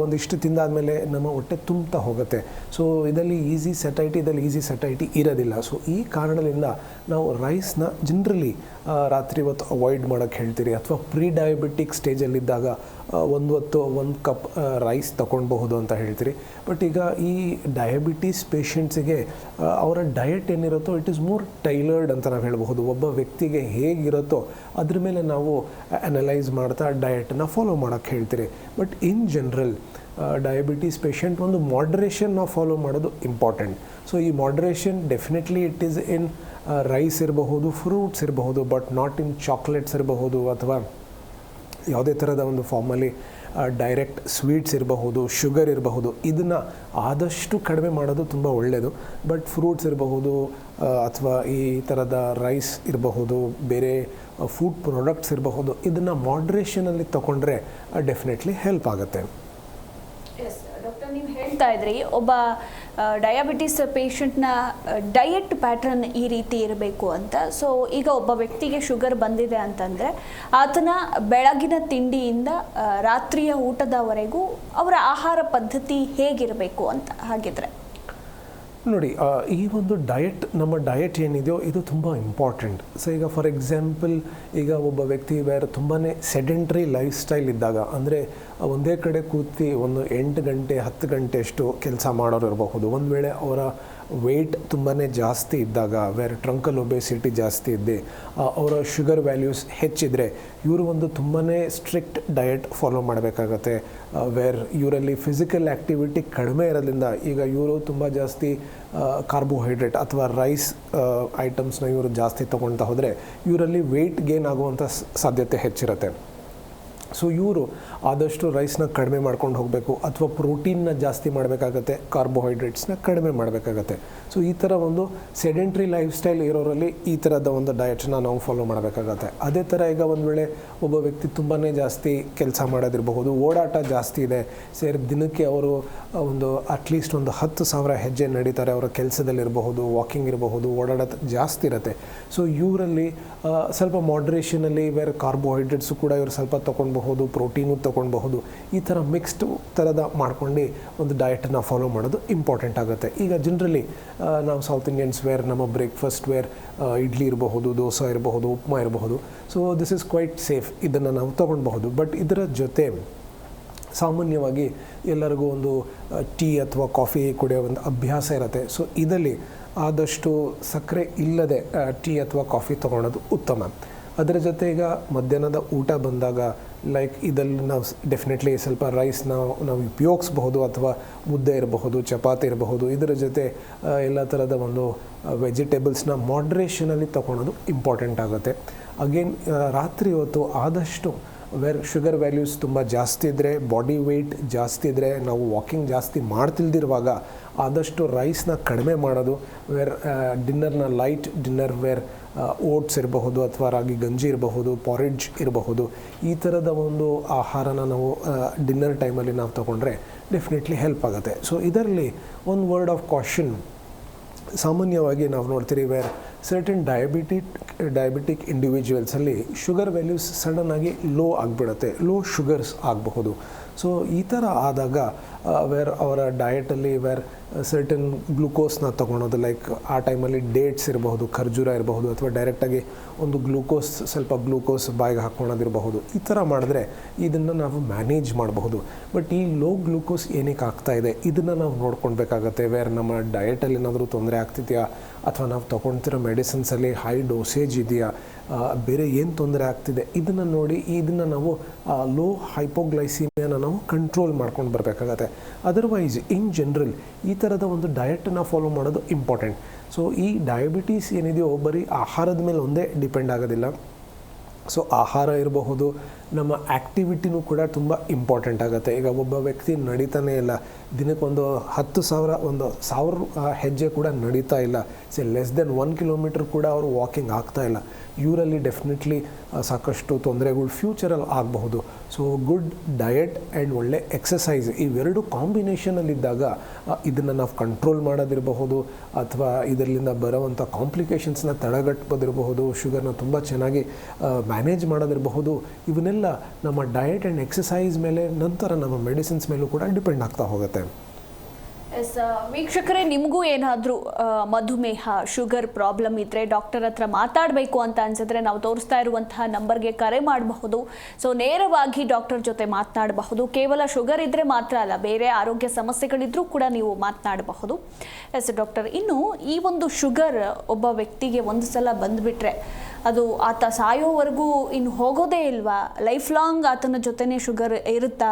S2: ಒಂದಿಷ್ಟು ತಿಂದಾದಮೇಲೆ ನಮ್ಮ ಹೊಟ್ಟೆ ತುಂಬ್ತಾ ಹೋಗುತ್ತೆ. ಸೊ ಇದರಲ್ಲಿ ಈಸಿ ಸಟೈಟಿ ಇರೋದಿಲ್ಲ. ಸೊ ಈ ಕಾರಣದಿಂದ ನಾವು ರೈಸ್ನ ಜನರಲಿ ರಾತ್ರಿ ಹೊತ್ತು ಅವಾಯ್ಡ್ ಮಾಡೋಕ್ಕೆ ಹೇಳ್ತೀರಿ. ಅಥವಾ ಪ್ರೀ ಡಯಾಬಿಟಿಕ್ ಸ್ಟೇಜಲ್ಲಿದ್ದಾಗ ಒಂದು ಹೊತ್ತು 1 ಕಪ್ ರೈಸ್ ತಗೊಳ್ಬಹುದು ಅಂತ ಹೇಳ್ತೀರಿ. ಬಟ್ ಈಗ ಈ ಡಯಾಬಿಟೀಸ್ ಪೇಷಂಟ್ಸಿಗೆ ಅವರ diet ಏನಿರುತ್ತೋ it is more tailored ಅಂತ ನಾವು ಹೇಳ್ಬಹುದು. ಒಬ್ಬ ವ್ಯಕ್ತಿಗೆ ಹೇಗಿರುತ್ತೋ ಅದ್ರ ಮೇಲೆ ನಾವು ಅನಲೈಸ್ ಮಾಡ್ತಾ ಡಯಟನ್ನು ಫಾಲೋ ಮಾಡೋಕ್ಕೆ ಹೇಳ್ತೀರಿ. But in general diabetes patient ಒಂದು ಮಾಡ್ರೇಷನ್ ನಾವು ಫಾಲೋ ಮಾಡೋದು ಇಂಪಾರ್ಟೆಂಟ್. ಸೊ ಈ moderation definitely it is in rice ಇರಬಹುದು, ಫ್ರೂಟ್ಸ್ ಇರಬಹುದು, ಬಟ್ ನಾಟ್ ಇನ್ ಚಾಕ್ಲೇಟ್ಸ್ ಇರಬಹುದು, ಅಥವಾ ಯಾವುದೇ ಥರದ ಒಂದು ಫಾರ್ಮಲ್ಲಿ ಡೈರೆಕ್ಟ್ ಸ್ವೀಟ್ಸ್ ಇರಬಹುದು, ಶುಗರ್ ಇರಬಹುದು. ಇದನ್ನು ಆದಷ್ಟು ಕಡಿಮೆ ಮಾಡೋದು ತುಂಬ ಒಳ್ಳೆಯದು. ಬಟ್ ಫ್ರೂಟ್ಸ್ ಇರಬಹುದು ಅಥವಾ ಈ ಥರದ ರೈಸ್ ಇರಬಹುದು, ಬೇರೆ ಫುಡ್ ಪ್ರಾಡಕ್ಟ್ಸ್ ಇರಬಹುದು, ಇದನ್ನು ಮಾಡ್ರೇಷನಲ್ಲಿ ತಗೊಂಡ್ರೆ ಡೆಫಿನೆಟ್ಲಿ ಹೆಲ್ಪ್ ಆಗುತ್ತೆ.
S1: ಎಸ್ ಡಾಕ್ಟರ್, ನೀವು ಹೇಳ್ತಾ ಇದ್ರಿ ಒಬ್ಬ ಡಯಾಬಿಟಿಸ್ ಪೇಷಂಟ್ನ ಡಯಟ್ ಪ್ಯಾಟ್ರನ್ ಈ ರೀತಿ ಇರಬೇಕು ಅಂತ. ಸೊ ಈಗ ಒಬ್ಬ ವ್ಯಕ್ತಿಗೆ ಶುಗರ್ ಬಂದಿದೆ ಅಂತಂದರೆ ಆತನ ಬೆಳಗಿನ ತಿಂಡಿಯಿಂದ ರಾತ್ರಿಯ ಊಟದವರೆಗೂ ಅವರ ಆಹಾರ ಪದ್ಧತಿ ಹೇಗಿರಬೇಕು ಅಂತ ಹಾಗಿದ್ರೆ?
S2: ನೋಡಿ, ಈ ಒಂದು ನಮ್ಮ ಡಯಟ್ ಏನಿದೆಯೋ ಇದು ತುಂಬ ಇಂಪಾರ್ಟೆಂಟ್. ಸೊ ಈಗ ಫಾರ್ ಎಕ್ಸಾಂಪಲ್, ಈಗ ಒಬ್ಬ ವ್ಯಕ್ತಿ ಬೇರೆ ತುಂಬಾ ಸೆಡೆಂಟ್ರಿ ಲೈಫ್ ಸ್ಟೈಲ್ ಇದ್ದಾಗ, ಅಂದರೆ ಒಂದೇ ಕಡೆ ಕೂತಿ ಒಂದು 8 ಗಂಟೆ 10 ಗಂಟೆ ಅಷ್ಟು ಕೆಲಸ ಮಾಡೋರು ಇರಬಹುದು. ಒಂದು ವೇಳೆ ಅವರ ವೆಯ್ಟ್ ತುಂಬಾ ಜಾಸ್ತಿ ಇದ್ದಾಗ, ವೇರ್ ಟ್ರಂಕಲ್ ಒಬೆಸಿಟಿ ಜಾಸ್ತಿ ಇದ್ದೆ, ಅವರ ಶುಗರ್ ವ್ಯಾಲ್ಯೂಸ್ ಹೆಚ್ಚಿದ್ರೆ ಇವರು ಒಂದು ತುಂಬಾ ಸ್ಟ್ರಿಕ್ಟ್ ಡಯಟ್ ಫಾಲೋ ಮಾಡಬೇಕಾಗತ್ತೆ. ವೇರ್ ಇವರಲ್ಲಿ ಫಿಸಿಕಲ್ ಆ್ಯಕ್ಟಿವಿಟಿ ಕಡಿಮೆ ಇರೋದ್ರಿಂದ ಈಗ ಇವರು ತುಂಬ ಜಾಸ್ತಿ ಕಾರ್ಬೋಹೈಡ್ರೇಟ್ ಅಥವಾ ರೈಸ್ ಐಟಮ್ಸ್ನ ಇವರು ಜಾಸ್ತಿ ತೊಗೊಳ್ತಾ ಹೋದರೆ ಇವರಲ್ಲಿ ವೆಯ್ಟ್ ಗೇನ್ ಆಗುವಂಥ ಸಾಧ್ಯತೆ ಹೆಚ್ಚಿರುತ್ತೆ. ಸೊ ಇವರು ಆದಷ್ಟು ರೈಸ್ನ ಕಡಿಮೆ ಮಾಡ್ಕೊಂಡು ಹೋಗಬೇಕು, ಅಥವಾ ಪ್ರೋಟೀನ್ನ ಜಾಸ್ತಿ ಮಾಡಬೇಕಾಗತ್ತೆ, ಕಾರ್ಬೋಹೈಡ್ರೇಟ್ಸ್ನ ಕಡಿಮೆ ಮಾಡಬೇಕಾಗತ್ತೆ. ಸೊ ಈ ಥರ ಒಂದು ಸೆಡೆಂಟ್ರಿ ಲೈಫ್ ಸ್ಟೈಲ್ ಇರೋರಲ್ಲಿ ಈ ಥರದ ಒಂದು ಡಯಟನ್ನ ನಾವು ಫಾಲೋ ಮಾಡಬೇಕಾಗತ್ತೆ. ಅದೇ ಥರ ಈಗ ಒಂದು ವೇಳೆ ಒಬ್ಬ ವ್ಯಕ್ತಿ ತುಂಬಾ ಜಾಸ್ತಿ ಕೆಲಸ ಮಾಡೋದಿರಬಹುದು, ಓಡಾಟ ಜಾಸ್ತಿ ಇದೆ, ದಿನಕ್ಕೆ ಅವರು ಒಂದು ಅಟ್ಲೀಸ್ಟ್ ಒಂದು 10,000 ಹೆಜ್ಜೆ ನಡೀತಾರೆ, ಅವರ ಕೆಲಸದಲ್ಲಿರಬಹುದು, ವಾಕಿಂಗ್ ಇರಬಹುದು, ಓಡಾಡೋದು ಜಾಸ್ತಿ ಇರುತ್ತೆ. ಸೊ ಇವರಲ್ಲಿ ಸ್ವಲ್ಪ ಮಾಡ್ರೇಷನಲ್ಲಿ ಬೇರೆ ಕಾರ್ಬೋಹೈಡ್ರೇಟ್ಸು ಕೂಡ ಇವರು ಸ್ವಲ್ಪ ತೊಗೊಳ್ಬಹುದು, ಪ್ರೋಟೀನು ತೊಗೊಳ್ಬಹುದು. ಈ ಥರ ಮಿಕ್ಸ್ಡ್ ಥರದ ಮಾಡ್ಕೊಂಡು ಒಂದು ಡಯಟನ್ನು ಫಾಲೋ ಮಾಡೋದು ಇಂಪಾರ್ಟೆಂಟ್ ಆಗುತ್ತೆ. ಈಗ ಜನರಲಿ ನಾವು ಸೌತ್ ಇಂಡಿಯನ್ಸ್ ವೇರ್ ನಮ್ಮ ಬ್ರೇಕ್ಫಾಸ್ಟ್ ವೇರ್ ಇಡ್ಲಿ ಇರಬಹುದು, ದೋಸೆ ಇರಬಹುದು, ಉಪ್ಮಾ ಇರಬಹುದು. So this is quite safe, ಇದನ್ನು ನಾವು ತೊಗೊಳ್ಬಹುದು. ಬಟ್ ಇದರ ಜೊತೆ ಸಾಮಾನ್ಯವಾಗಿ ಎಲ್ಲರಿಗೂ ಒಂದು ಟೀ ಅಥವಾ ಕಾಫಿ ಕುಡಿಯೋ ಒಂದು ಅಭ್ಯಾಸ ಇರುತ್ತೆ. ಸೊ ಇದರಲ್ಲಿ ಆದಷ್ಟು ಸಕ್ಕರೆ ಇಲ್ಲದೆ ಟೀ ಅಥವಾ ಕಾಫಿ ತೊಗೊಳೋದು ಉತ್ತಮ. ಅದರ ಜೊತೆ ಈಗ ಮಧ್ಯಾಹ್ನದ ಊಟ ಬಂದಾಗ ಲೈಕ್ ಇದರಲ್ಲಿ ನಾವು ಡೆಫಿನೆಟ್ಲಿ ಸ್ವಲ್ಪ ರೈಸ್ನ ನಾವು ಉಪಯೋಗಿಸ್ಬಹುದು, ಅಥವಾ ಮುದ್ದೆ ಇರಬಹುದು, ಚಪಾತಿ ಇರಬಹುದು. ಇದರ ಜೊತೆ ಎಲ್ಲ ಥರದ ಒಂದು ವೆಜಿಟೇಬಲ್ಸ್ನ ಮಾಡ್ರೇಷನಲ್ಲಿ ತೊಗೊಳೋದು ಇಂಪಾರ್ಟೆಂಟ್ ಆಗುತ್ತೆ. ಅಗೇನ್ ರಾತ್ರಿ ಹೊತ್ತು ಆದಷ್ಟು ಶುಗರ್ ವ್ಯಾಲ್ಯೂಸ್ ತುಂಬ ಜಾಸ್ತಿ ಇದ್ದರೆ, ಬಾಡಿ ವೆಯ್ಟ್ ಜಾಸ್ತಿ ಇದ್ದರೆ, ನಾವು ವಾಕಿಂಗ್ ಜಾಸ್ತಿ ಮಾಡ್ತಿಲ್ದಿರುವಾಗ ಆದಷ್ಟು ರೈಸ್ನ ಕಡಿಮೆ ಮಾಡೋದು. ಡಿನ್ನರ್ನ ಲೈಟ್ ಡಿನ್ನರ್ ಓಟ್ಸ್ ಇರಬಹುದು, ಅಥವಾ ರಾಗಿ ಗಂಜಿ ಇರಬಹುದು, ಪಾರಿಡ್ಜ್ ಇರಬಹುದು. ಈ ಥರದ ಒಂದು ಆಹಾರನ ನಾವು ಡಿನ್ನರ್ ಟೈಮಲ್ಲಿ ನಾವು ತೊಗೊಂಡ್ರೆ ಡೆಫಿನೆಟ್ಲಿ ಹೆಲ್ಪ್ ಆಗುತ್ತೆ. ಸೊ ಇದರಲ್ಲಿ ಒಂದು ವರ್ಡ್ ಆಫ್ ಕಾಷನ್, ಸಾಮಾನ್ಯವಾಗಿ ನಾವು ನೋಡ್ತೀರಿ ಸರ್ಟನ್ ಡಯಾಬಿಟಿಕ್ ಇಂಡಿವಿಜುವಲ್ಸಲ್ಲಿ ಶುಗರ್ ವ್ಯಾಲ್ಯೂಸ್ ಸಡನ್ನಾಗಿ ಲೋ ಆಗಿಬಿಡುತ್ತೆ, ಲೋ ಶುಗರ್ಸ್ ಆಗಬಹುದು. ಸೊ ಈ ಥರ ಆದಾಗ ಅವರ ಡಯಟಲ್ಲಿ ಸರ್ಟನ್ ಗ್ಲೂಕೋಸ್ನ ತೊಗೊಳೋದು, ಲೈಕ್ ಆ ಟೈಮಲ್ಲಿ ಡೇಟ್ಸ್ ಇರಬಹುದು, ಖರ್ಜೂರ ಇರಬಹುದು, ಅಥವಾ ಡೈರೆಕ್ಟಾಗಿ ಒಂದು ಸ್ವಲ್ಪ ಗ್ಲೂಕೋಸ್ ಬಾಯಿಗೆ ಹಾಕ್ಕೊಳೋದಿರಬಹುದು. ಈ ಥರ ಮಾಡಿದ್ರೆ ಇದನ್ನು ನಾವು ಮ್ಯಾನೇಜ್ ಮಾಡಬಹುದು. ಬಟ್ ಈ ಲೋ ಗ್ಲೂಕೋಸ್ ಏನಕ್ಕೆ ಆಗ್ತಾಯಿದೆ ಇದನ್ನು ನಾವು ನೋಡ್ಕೊಳ್ಬೇಕಾಗತ್ತೆ. ನಮ್ಮ ಡಯಟಲ್ಲಿ ಏನಾದರೂ ತೊಂದರೆ ಆಗ್ತಿದೆಯಾ, ಅಥವಾ ನಾವು ತೊಗೊಳ್ತಿರೋ ಮೆಡಿಸಿನ್ಸಲ್ಲಿ ಹೈ ಡೋಸೇಜ್ ಇದೆಯಾ, ಬೇರೆ ಏನು ತೊಂದರೆ ಆಗ್ತಿದೆ ಇದನ್ನು ನೋಡಿ ಇದನ್ನು ನಾವು ಲೋ ಹೈಪೋಗ್ಲೈಸಿಮಿಯಾನ ನಾವು ಕಂಟ್ರೋಲ್ ಮಾಡ್ಕೊಂಡು ಬರಬೇಕಾಗತ್ತೆ. ಅದರ್ವೈಸ್ ಇನ್ ಜನರಲ್ ಈ ಥರದ ಒಂದು ಡಯಟನ್ನು ಫಾಲೋ ಮಾಡೋದು ಇಂಪಾರ್ಟೆಂಟ್. ಸೊ ಈ ಡಯಾಬಿಟೀಸ್ ಏನಿದೆಯೋ ಬರೀ ಆಹಾರದ ಮೇಲೆ ಒಂದೇ ಡಿಪೆಂಡ್ ಆಗೋದಿಲ್ಲ. ಸೊ ಆಹಾರ ಇರಬಹುದು, ನಮ್ಮ ಆ್ಯಕ್ಟಿವಿಟಿನೂ ಕೂಡ ತುಂಬ ಇಂಪಾರ್ಟೆಂಟ್ ಆಗುತ್ತೆ. ಈಗ ಒಬ್ಬ ವ್ಯಕ್ತಿ ನಡೀತಾನೇ ಇಲ್ಲ, ದಿನಕ್ಕೊಂದು 10,000 ಹೆಜ್ಜೆ ಕೂಡ ನಡೀತಾ ಇಲ್ಲ, ಲೆಸ್ ದೆನ್ 1 ಕಿಲೋಮೀಟರ್ ಕೂಡ ಅವರು ವಾಕಿಂಗ್ ಆಗ್ತಾ ಇಲ್ಲ. ಇವರಲ್ಲಿ ಡೆಫಿನೆಟ್ಲಿ ಸಾಕಷ್ಟು ತೊಂದರೆಗಳು ಫ್ಯೂಚರಲ್ಲಿ ಆಗಬಹುದು. ಸೊ ಗುಡ್ ಡಯಟ್ ಆ್ಯಂಡ್ ಒಳ್ಳೆ ಎಕ್ಸಸೈಸ್ ಇವೆರಡು ಕಾಂಬಿನೇಷನಲ್ಲಿದ್ದಾಗ ಇದನ್ನು ನಾವು ಕಂಟ್ರೋಲ್ ಮಾಡೋದಿರಬಹುದು, ಅಥವಾ ಇದರಿಂದ ಬರೋವಂಥ ಕಾಂಪ್ಲಿಕೇಶನ್ಸ್ನ ತಡೆಗಟ್ಟಬೋದಿರಬಹುದು, ಶುಗರ್ನ ತುಂಬ ಚೆನ್ನಾಗಿ ಮ್ಯಾನೇಜ್ ಮಾಡೋದಿರಬಹುದು. ಇವನ್ನೆಲ್ಲ ನಮ್ಮ ಡಯಟ್ ಆ್ಯಂಡ್ ಎಕ್ಸಸೈಸ್ ಮೇಲೆ, ನಂತರ ನಮ್ಮ ಮೆಡಿಸಿನ್ಸ್ ಮೇಲೂ ಕೂಡ ಡಿಪೆಂಡ್ ಆಗ್ತಾ ಹೋಗುತ್ತೆ.
S1: ಎಸ್ ವೀಕ್ಷಕರೇ, ನಿಮಗೂ ಏನಾದರೂ ಮಧುಮೇಹ ಶುಗರ್ ಪ್ರಾಬ್ಲಮ್ ಇದ್ದರೆ ಡಾಕ್ಟರ್ ಹತ್ರ ಮಾತಾಡಬೇಕು ಅಂತ ಅನ್ಸಿದ್ರೆ ನಾವು ತೋರಿಸ್ತಾ ಇರುವಂತಹ ನಂಬರ್ಗೆ ಕರೆ ಮಾಡಬಹುದು. ಸೊ ನೇರವಾಗಿ ಡಾಕ್ಟರ್ ಜೊತೆ ಮಾತನಾಡಬಹುದು. ಕೇವಲ ಶುಗರ್ ಇದ್ದರೆ ಮಾತ್ರ ಅಲ್ಲ, ಬೇರೆ ಆರೋಗ್ಯ ಸಮಸ್ಯೆಗಳಿದ್ರೂ ಕೂಡ ನೀವು ಮಾತನಾಡಬಹುದು. ಎಸ್ ಡಾಕ್ಟರ್, ಇನ್ನು ಈ ಒಂದು ಶುಗರ್ ಒಬ್ಬ ವ್ಯಕ್ತಿಗೆ ಒಂದು ಸಲ ಬಂದುಬಿಟ್ರೆ ಅದು ಆತ ಸಾಯೋವರೆಗೂ ಇನ್ನು ಹೋಗೋದೇ ಇಲ್ವಾ? ಲೈಫ್ ಲಾಂಗ್ ಆತನ ಜೊತೆನೇ ಶುಗರ್ ಇರುತ್ತಾ?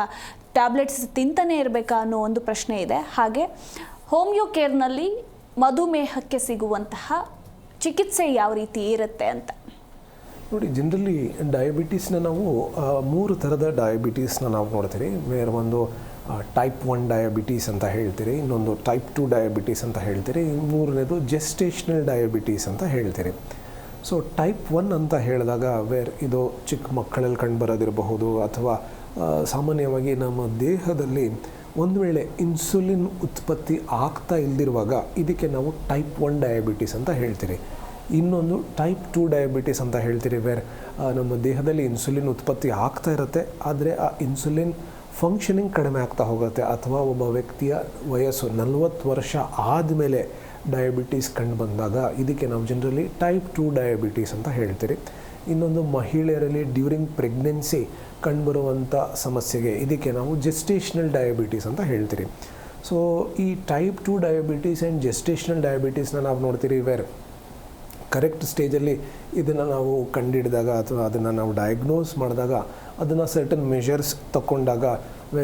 S1: ಟ್ಯಾಬ್ಲೆಟ್ಸ್ ತಿಂತಾನೆ ಇರಬೇಕಾ ಅನ್ನೋ ಒಂದು ಪ್ರಶ್ನೆ ಇದೆ. ಹಾಗೆ ಹೋಮಿಯೋ ಕೇರ್ನಲ್ಲಿ ಮಧುಮೇಹಕ್ಕೆ ಸಿಗುವಂತಹ ಚಿಕಿತ್ಸೆ ಯಾವ ರೀತಿ ಇರುತ್ತೆ ಅಂತ
S2: ನೋಡಿ. ಜನರಲಿ ಡಯಾಬಿಟೀಸ್ನ ನಾವು 3 ಥರದ ಡಯಾಬಿಟೀಸ್ನ ನಾವು ನೋಡ್ತೀರಿ. ಒಂದು ಟೈಪ್ 1 ಡಯಾಬಿಟೀಸ್ ಅಂತ ಹೇಳ್ತೀರಿ, ಇನ್ನೊಂದು ಟೈಪ್ 2 ಡಯಾಬಿಟೀಸ್ ಅಂತ ಹೇಳ್ತೀರಿ, ಮೂರನೇದು ಜೆಸ್ಟೇಷನಲ್ ಡಯಾಬಿಟೀಸ್ ಅಂತ ಹೇಳ್ತೀರಿ. ಸೊ ಟೈಪ್ 1 ಅಂತ ಹೇಳಿದಾಗ ಇದು ಚಿಕ್ಕ ಮಕ್ಕಳಲ್ಲಿ ಕಂಡುಬರೋದಿರಬಹುದು, ಅಥವಾ ಸಾಮಾನ್ಯವಾಗಿ ನಮ್ಮ ದೇಹದಲ್ಲಿ ಒಂದು ವೇಳೆ ಇನ್ಸುಲಿನ್ ಉತ್ಪತ್ತಿ ಆಗ್ತಾ ಇಲ್ದಿರುವಾಗ ಇದಕ್ಕೆ ನಾವು ಟೈಪ್ 1 ಡಯಾಬಿಟೀಸ್ ಅಂತ ಹೇಳ್ತೀರಿ. ಇನ್ನೊಂದು ಟೈಪ್ 2 ಡಯಾಬಿಟೀಸ್ ಅಂತ ಹೇಳ್ತೀರಿ, ನಮ್ಮ ದೇಹದಲ್ಲಿ ಇನ್ಸುಲಿನ್ ಉತ್ಪತ್ತಿ ಆಗ್ತಾ ಇರುತ್ತೆ, ಆದರೆ ಆ ಇನ್ಸುಲಿನ್ ಫಂಕ್ಷನಿಂಗ್ ಕಡಿಮೆ ಆಗ್ತಾ ಹೋಗುತ್ತೆ, ಅಥವಾ ಒಬ್ಬ ವ್ಯಕ್ತಿಯ ವಯಸ್ಸು 40 ವರ್ಷ ಆದಮೇಲೆ ಡಯಾಬಿಟೀಸ್ ಕಂಡು ಬಂದಾಗ ಇದಕ್ಕೆ ನಾವು ಜನರಲಿ ಟೈಪ್ 2 ಡಯಾಬಿಟೀಸ್ ಅಂತ ಹೇಳ್ತೀರಿ. ಇನ್ನೊಂದು ಮಹಿಳೆಯರಲ್ಲಿ ಡ್ಯೂರಿಂಗ್ ಪ್ರೆಗ್ನೆನ್ಸಿ ಕಂಡುಬರುವಂಥ ಸಮಸ್ಯೆಗೆ ಇದಕ್ಕೆ ನಾವು ಜೆಸ್ಟೇಷನಲ್ ಡಯಾಬಿಟೀಸ್ ಅಂತ ಹೇಳ್ತೀರಿ. ಸೊ ಈ ಟೈಪ್ 2 ಡಯಾಬಿಟೀಸ್ ಆ್ಯಂಡ್ ಜೆಸ್ಟೇಷನಲ್ ಡಯಾಬಿಟೀಸ್ನ ನಾವು ನೋಡ್ತೀರಿ ಕರೆಕ್ಟ್ ಸ್ಟೇಜಲ್ಲಿ ಇದನ್ನು ನಾವು ಕಂಡುಹಿಡಿದಾಗ, ಅಥವಾ ಅದನ್ನು ನಾವು ಡಯಾಗ್ನೋಸ್ ಮಾಡಿದಾಗ, ಅದನ್ನು ಸರ್ಟನ್ ಮೆಷರ್ಸ್ ತಗೊಂಡಾಗ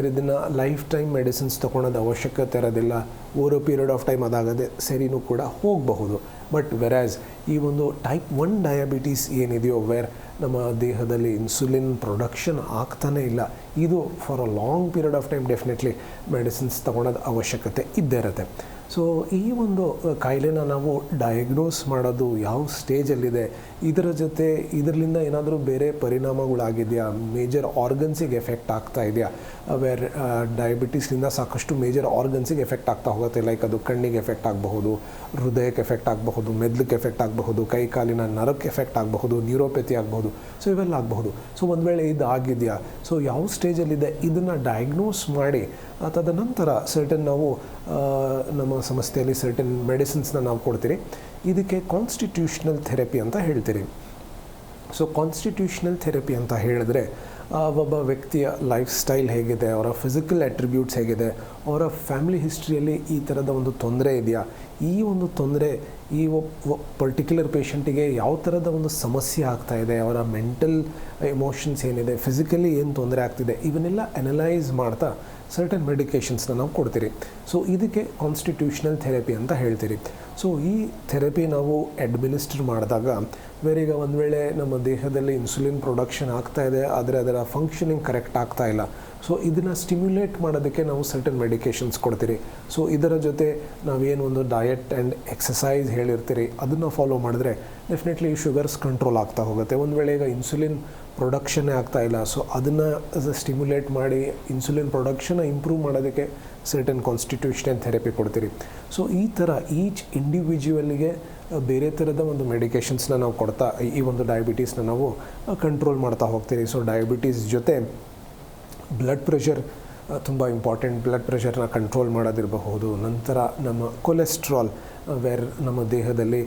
S2: ಇದನ್ನು ಲೈಫ್ ಟೈಮ್ ಮೆಡಿಸಿನ್ಸ್ ತೊಗೊಳೋದು ಅವಶ್ಯಕತೆ ಇರೋದಿಲ್ಲ. ಓವರ್ ಪೀರಿಯಡ್ ಆಫ್ ಟೈಮ್ ಅದಾಗದೆ ಸರಿನೂ ಕೂಡ ಹೋಗಬಹುದು. ಬಟ್ ವೆರಾಸ್ ಈ ಒಂದು ಟೈಪ್ 1 ಡಯಾಬಿಟೀಸ್ ಏನಿದೆಯೋ ವೇರ್ ನಮ್ಮ ದೇಹದಲ್ಲಿ ಇನ್ಸುಲಿನ್ ಪ್ರೊಡಕ್ಷನ್ ಆಗ್ತಾನೇ ಇಲ್ಲ, ಇದು for a long period of time definitely medicines ತೊಗೊಳೋದು ಅವಶ್ಯಕತೆ ಇದ್ದೇ ಇರುತ್ತೆ. ಸೊ ಈ ಒಂದು ಕಾಯಿಲೆನ ನಾವು ಡಯಾಗ್ನೋಸ್ ಮಾಡೋದು ಯಾವ ಸ್ಟೇಜಲ್ಲಿದೆ, ಇದರ ಜೊತೆ ಇದರಿಂದ ಏನಾದರೂ ಬೇರೆ ಪರಿಣಾಮಗಳಾಗಿದೆಯಾ, ಮೇಜರ್ ಆರ್ಗನ್ಸಿಗೆ ಎಫೆಕ್ಟ್ ಆಗ್ತಾ ಇದೆಯಾ, ವೇರ್ ಡಯಾಬಿಟೀಸ್ನಿಂದ ಸಾಕಷ್ಟು ಮೇಜರ್ ಆರ್ಗನ್ಸಿಗೆ ಎಫೆಕ್ಟ್ ಆಗ್ತಾ ಹೋಗುತ್ತೆ. ಲೈಕ್ ಅದು ಕಣ್ಣಿಗೆ ಎಫೆಕ್ಟ್ ಆಗಬಹುದು, ಹೃದಯಕ್ಕೆ ಎಫೆಕ್ಟ್ ಆಗಬಹುದು, ಮೆದುಳಿಗೆ ಎಫೆಕ್ಟ್ ಆಗಬಹುದು, ಕೈ ಕಾಲಿನ ನರಕ್ಕೆ ಎಫೆಕ್ಟ್ ಆಗಬಹುದು, ನ್ಯೂರೋಪತಿ ಆಗಬಹುದು. ಸೊ ಇವೆಲ್ಲ ಆಗಬಹುದು. ಸೊ ಒಂದು ವೇಳೆ ಇದು ಆಗಿದೆಯಾ, ಸೊ ಯಾವ ಸ್ಟೇಜಲ್ಲಿದೆ ಇದನ್ನು ಡಯಾಗ್ನೋಸ್ ಮಾಡಿ ತದನಂತರ ಸರ್ಟನ್ ನಾವು ನಮ್ಮ ಸಂಸ್ಥೆಯಲ್ಲಿ ಸರ್ಟನ್ ಮೆಡಿಸಿನ್ಸ್ನ ನಾವು ಕೊಡ್ತೀರಿ. ಇದಕ್ಕೆ ಕಾನ್ಸ್ಟಿಟ್ಯೂಷನಲ್ ಥೆರಪಿ ಅಂತ ಹೇಳ್ತೀರಿ. ಸೊ ಕಾನ್ಸ್ಟಿಟ್ಯೂಷನಲ್ ಥೆರಪಿ ಅಂತ ಹೇಳಿದ್ರೆ ಒಬ್ಬ ವ್ಯಕ್ತಿಯ ಲೈಫ್ ಸ್ಟೈಲ್ ಹೇಗಿದೆ, ಅವರ ಫಿಸಿಕಲ್ ಅಟ್ರಿಬ್ಯೂಟ್ಸ್ ಹೇಗಿದೆ, ಅವರ ಫ್ಯಾಮಿಲಿ ಹಿಸ್ಟ್ರಿಯಲ್ಲಿ ಈ ಥರದ ಒಂದು ತೊಂದರೆ ಇದೆಯಾ, ಈ ಒಂದು ತೊಂದರೆ ಈ ಪರ್ಟಿಕ್ಯುಲರ್ ಪೇಷಂಟಿಗೆ ಯಾವ ಥರದ ಒಂದು ಸಮಸ್ಯೆ ಆಗ್ತಾ ಇದೆ, ಅವರ ಮೆಂಟಲ್ ಎಮೋಷನ್ಸ್ ಏನಿದೆ, ಫಿಸಿಕಲಿ ಏನು ತೊಂದರೆ ಆಗ್ತಿದೆ, ಇವನ್ನೆಲ್ಲ ಅನಲೈಸ್ ಮಾಡ್ತಾ ಸರ್ಟನ್ ಮೆಡಿಕೇಷನ್ಸ್ನ ನಾವು ಕೊಡ್ತೀರಿ. ಸೊ ಇದಕ್ಕೆ ಕಾನ್ಸ್ಟಿಟ್ಯೂಷನಲ್ ಥೆರಪಿ ಅಂತ ಹೇಳ್ತೀರಿ. ಸೊ ಈ ಥೆರಪಿ ನಾವು ಅಡ್ಮಿನಿಸ್ಟರ್ ಮಾಡಿದಾಗ ಬೇರೀಗ ಒಂದು ವೇಳೆ ನಮ್ಮ ದೇಹದಲ್ಲಿ ಇನ್ಸುಲಿನ್ ಪ್ರೊಡಕ್ಷನ್ ಆಗ್ತಾ ಇದೆ, ಆದರೆ ಅದರ ಫಂಕ್ಷನಿಂಗ್ ಕರೆಕ್ಟ್ ಆಗ್ತಾ ಇಲ್ಲ, ಸೊ ಇದನ್ನು ಸ್ಟಿಮ್ಯುಲೇಟ್ ಮಾಡೋದಕ್ಕೆ ನಾವು ಸರ್ಟನ್ ಮೆಡಿಕೇಷನ್ಸ್ ಕೊಡ್ತೀರಿ. ಸೊ ಇದರ ಜೊತೆ ನಾವೇನು ಒಂದು ಡಯಟ್ ಆ್ಯಂಡ್ ಎಕ್ಸಸೈಸ್ ಹೇಳಿರ್ತೀರಿ ಅದನ್ನು ಫಾಲೋ ಮಾಡಿದ್ರೆ ಡೆಫಿನೆಟ್ಲಿ ಶುಗರ್ಸ್ ಕಂಟ್ರೋಲ್ ಆಗ್ತಾ ಹೋಗುತ್ತೆ. ಒಂದು ವೇಳೆ ಈಗ ಇನ್ಸುಲಿನ್ ಪ್ರೊಡಕ್ಷನ್ನೇ ಆಗ್ತಾ ಇಲ್ಲ, ಸೊ ಅದನ್ನು ಸ್ಟಿಮ್ಯುಲೇಟ್ ಮಾಡಿ ಇನ್ಸುಲಿನ್ ಪ್ರೊಡಕ್ಷನ್ ಇಂಪ್ರೂವ್ ಮಾಡೋದಕ್ಕೆ ಸರ್ಟನ್ ಕಾನ್ಸ್ಟಿಟ್ಯೂಷನಲ್ ಥೆರಪಿ ಕೊಡ್ತೀರಿ. ಸೊ ಈ ಥರ ಈಚ್ ಇಂಡಿವಿಜುವಲ್ಗೆ ಬೇರೆ ಥರದ ಒಂದು ಮೆಡಿಕೇಷನ್ಸ್ನ ನಾವು ಕೊಡ್ತಾ ಈ ಒಂದು ಡಯಾಬಿಟೀಸ್ನ ನಾವು ಕಂಟ್ರೋಲ್ ಮಾಡ್ತಾ ಹೋಗ್ತೀರಿ. ಸೊ ಡಯಾಬಿಟೀಸ್ ಜೊತೆ ಬ್ಲಡ್ ಪ್ರೆಷರ್ ತುಂಬ ಇಂಪಾರ್ಟೆಂಟ್. ಬ್ಲಡ್ ಪ್ರೆಷರ್ನ ಕಂಟ್ರೋಲ್ ಮಾಡೋದಿರಬಹುದು. ನಂತರ ನಮ್ಮ ಕೊಲೆಸ್ಟ್ರಾಲ್, ವೇರ್ ನಮ್ಮ ದೇಹದಲ್ಲಿ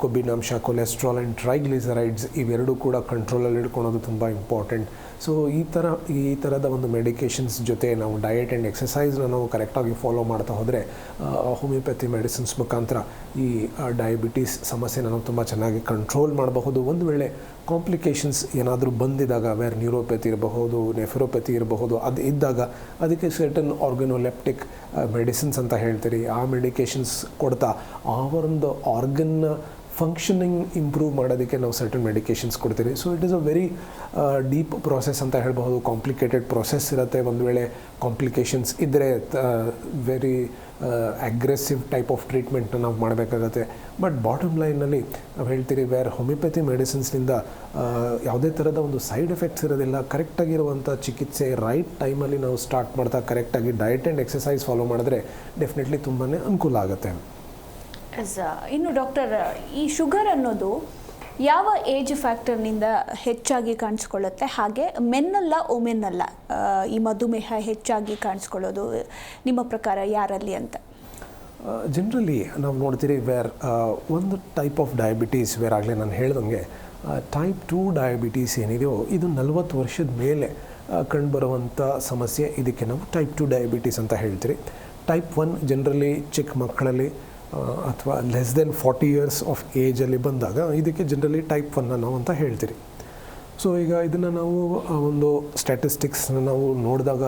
S2: ಕೊಬ್ಬಿನಾಂಶ, ಕೊಲೆಸ್ಟ್ರಾಲ್ ಆ್ಯಂಡ್ ಟ್ರೈಗ್ಲಿಸರೈಡ್ಸ್ ಇವೆರಡೂ ಕೂಡ ಕಂಟ್ರೋಲಲ್ಲಿ ಇಟ್ಕೊಳೋದು ತುಂಬ ಇಂಪಾರ್ಟೆಂಟ್. ಸೊ ಈ ಥರದ ಒಂದು ಮೆಡಿಕೇಷನ್ಸ್ ಜೊತೆ ನಾವು ಡಯಟ್ ಆ್ಯಂಡ್ ಎಕ್ಸಸೈಸ್ನ ನಾವು ಕರೆಕ್ಟಾಗಿ ಫಾಲೋ ಮಾಡ್ತಾ ಹೋದರೆ ಹೋಮಿಯೋಪತಿ ಮೆಡಿಸಿನ್ಸ್ ಮುಖಾಂತರ ಈ ಡಯಾಬಿಟೀಸ್ ಸಮಸ್ಯೆನ ನಾವು ತುಂಬ ಚೆನ್ನಾಗಿ ಕಂಟ್ರೋಲ್ ಮಾಡಬಹುದು. ಒಂದು ವೇಳೆ ಕಾಂಪ್ಲಿಕೇಶನ್ಸ್ ಏನಾದರೂ ಬಂದಿದಾಗ, ವೇರ್ ನ್ಯೂರೋಪತಿ ಇರಬಹುದು, ನೆಫ್ರೋಪತಿ ಇರಬಹುದು, ಅದು ಇದ್ದಾಗ ಅದಕ್ಕೆ ಸರ್ಟನ್ ಆರ್ಗನೋಲೆಪ್ಟಿಕ್ ಮೆಡಿಸಿನ್ಸ್ ಅಂತ ಹೇಳ್ತೀರಿ. ಆ ಮೆಡಿಕೇಷನ್ಸ್ ಕೊಡ್ತಾ ಆ ಒಂದು ಆರ್ಗನ್ನ ಫಂಕ್ಷನಿಂಗ್ ಇಂಪ್ರೂವ್ ಮಾಡೋದಕ್ಕೆ ನಾವು ಸರ್ಟನ್ ಮೆಡಿಕೇಷನ್ಸ್ ಕೊಡ್ತೀರಿ. So it is a very deep process ಅಂತ ಹೇಳ್ಬಹುದು. ಕಾಂಪ್ಲಿಕೇಟೆಡ್ ಪ್ರಾಸೆಸ್ ಇರುತ್ತೆ. ಒಂದು ವೇಳೆ ಕಾಂಪ್ಲಿಕೇಶನ್ಸ್ ಇದ್ದರೆ ವೆರಿ ಅಗ್ರೆಸಿವ್ ಟೈಪ್ ಆಫ್ ಟ್ರೀಟ್ಮೆಂಟ್ನ ನಾವು ಮಾಡಬೇಕಾಗತ್ತೆ. ಬಟ್ ಬಾಟಮ್ ಲೈನಲ್ಲಿ ನಾವು ಹೇಳ್ತೀರಿ, ವೇರ್ ಹೋಮಿಯೋಪತಿ ಮೆಡಿಸಿನ್ಸ್ನಿಂದ ಯಾವುದೇ ಥರದ ಒಂದು ಸೈಡ್ ಎಫೆಕ್ಟ್ಸ್ ಇರೋದಿಲ್ಲ. ಕರೆಕ್ಟಾಗಿರುವಂಥ ಚಿಕಿತ್ಸೆ ರೈಟ್ ಟೈಮಲ್ಲಿ ನಾವು ಸ್ಟಾರ್ಟ್ ಮಾಡ್ತಾ ಕರೆಕ್ಟಾಗಿ ಡಯಟ್ ಆ್ಯಂಡ್ ಎಕ್ಸಸೈಸ್ ಫಾಲೋ ಮಾಡಿದ್ರೆ ಡೆಫಿನೆಟ್ಲಿ ತುಂಬಾ ಅನುಕೂಲ ಆಗುತ್ತೆ.
S1: ಇನ್ನು ಡಾಕ್ಟರ್, ಈ ಶುಗರ್ ಅನ್ನೋದು ಯಾವ ಏಜ್ ಫ್ಯಾಕ್ಟರ್ನಿಂದ ಹೆಚ್ಚಾಗಿ ಕಾಣಿಸ್ಕೊಳ್ಳುತ್ತೆ, ಹಾಗೆ ಮೆನ್ನಲ್ಲ ವುಮೆನ್ನಲ್ಲ ಈ ಮಧುಮೇಹ ಹೆಚ್ಚಾಗಿ ಕಾಣಿಸ್ಕೊಳ್ಳೋದು ನಿಮ್ಮ ಪ್ರಕಾರ ಯಾರಲ್ಲಿ ಅಂತ?
S2: ಜನರಲಿ ನಾವು ನೋಡ್ತೀರಿ, ವೇರ್ ಒಂದು ಟೈಪ್ ಆಫ್ ಡಯಾಬಿಟೀಸ್, ವೇರ್ ಆಗಲೇ ನಾನು ಹೇಳ್ದಂಗೆ ಟೈಪ್ 2 ಡಯಾಬಿಟೀಸ್ ಏನಿದೆಯೋ ಇದು 40 ವರ್ಷದ ಮೇಲೆ ಕಂಡುಬರುವಂಥ ಸಮಸ್ಯೆ. ಇದಕ್ಕೆ ನಾವು ಟೈಪ್ 2 ಡಯಾಬಿಟೀಸ್ ಅಂತ ಹೇಳ್ತೀರಿ. ಟೈಪ್ 1 ಜನರಲಿ ಚಿಕ್ಕ ಮಕ್ಕಳಲ್ಲಿ ಅಥವಾ ಲೆಸ್ ದೆನ್ 40 ಇಯರ್ಸ್ ಆಫ್ ಏಜಲ್ಲಿ ಬಂದಾಗ ಇದಕ್ಕೆ ಜನರಲಿ ಟೈಪ್ 1 ನಾವು ಅಂತ ಹೇಳ್ತೀರಿ. ಸೊ ಈಗ ಇದನ್ನು ನಾವು ಒಂದು ಸ್ಟ್ಯಾಟಿಸ್ಟಿಕ್ಸ್ನ ನಾವು ನೋಡಿದಾಗ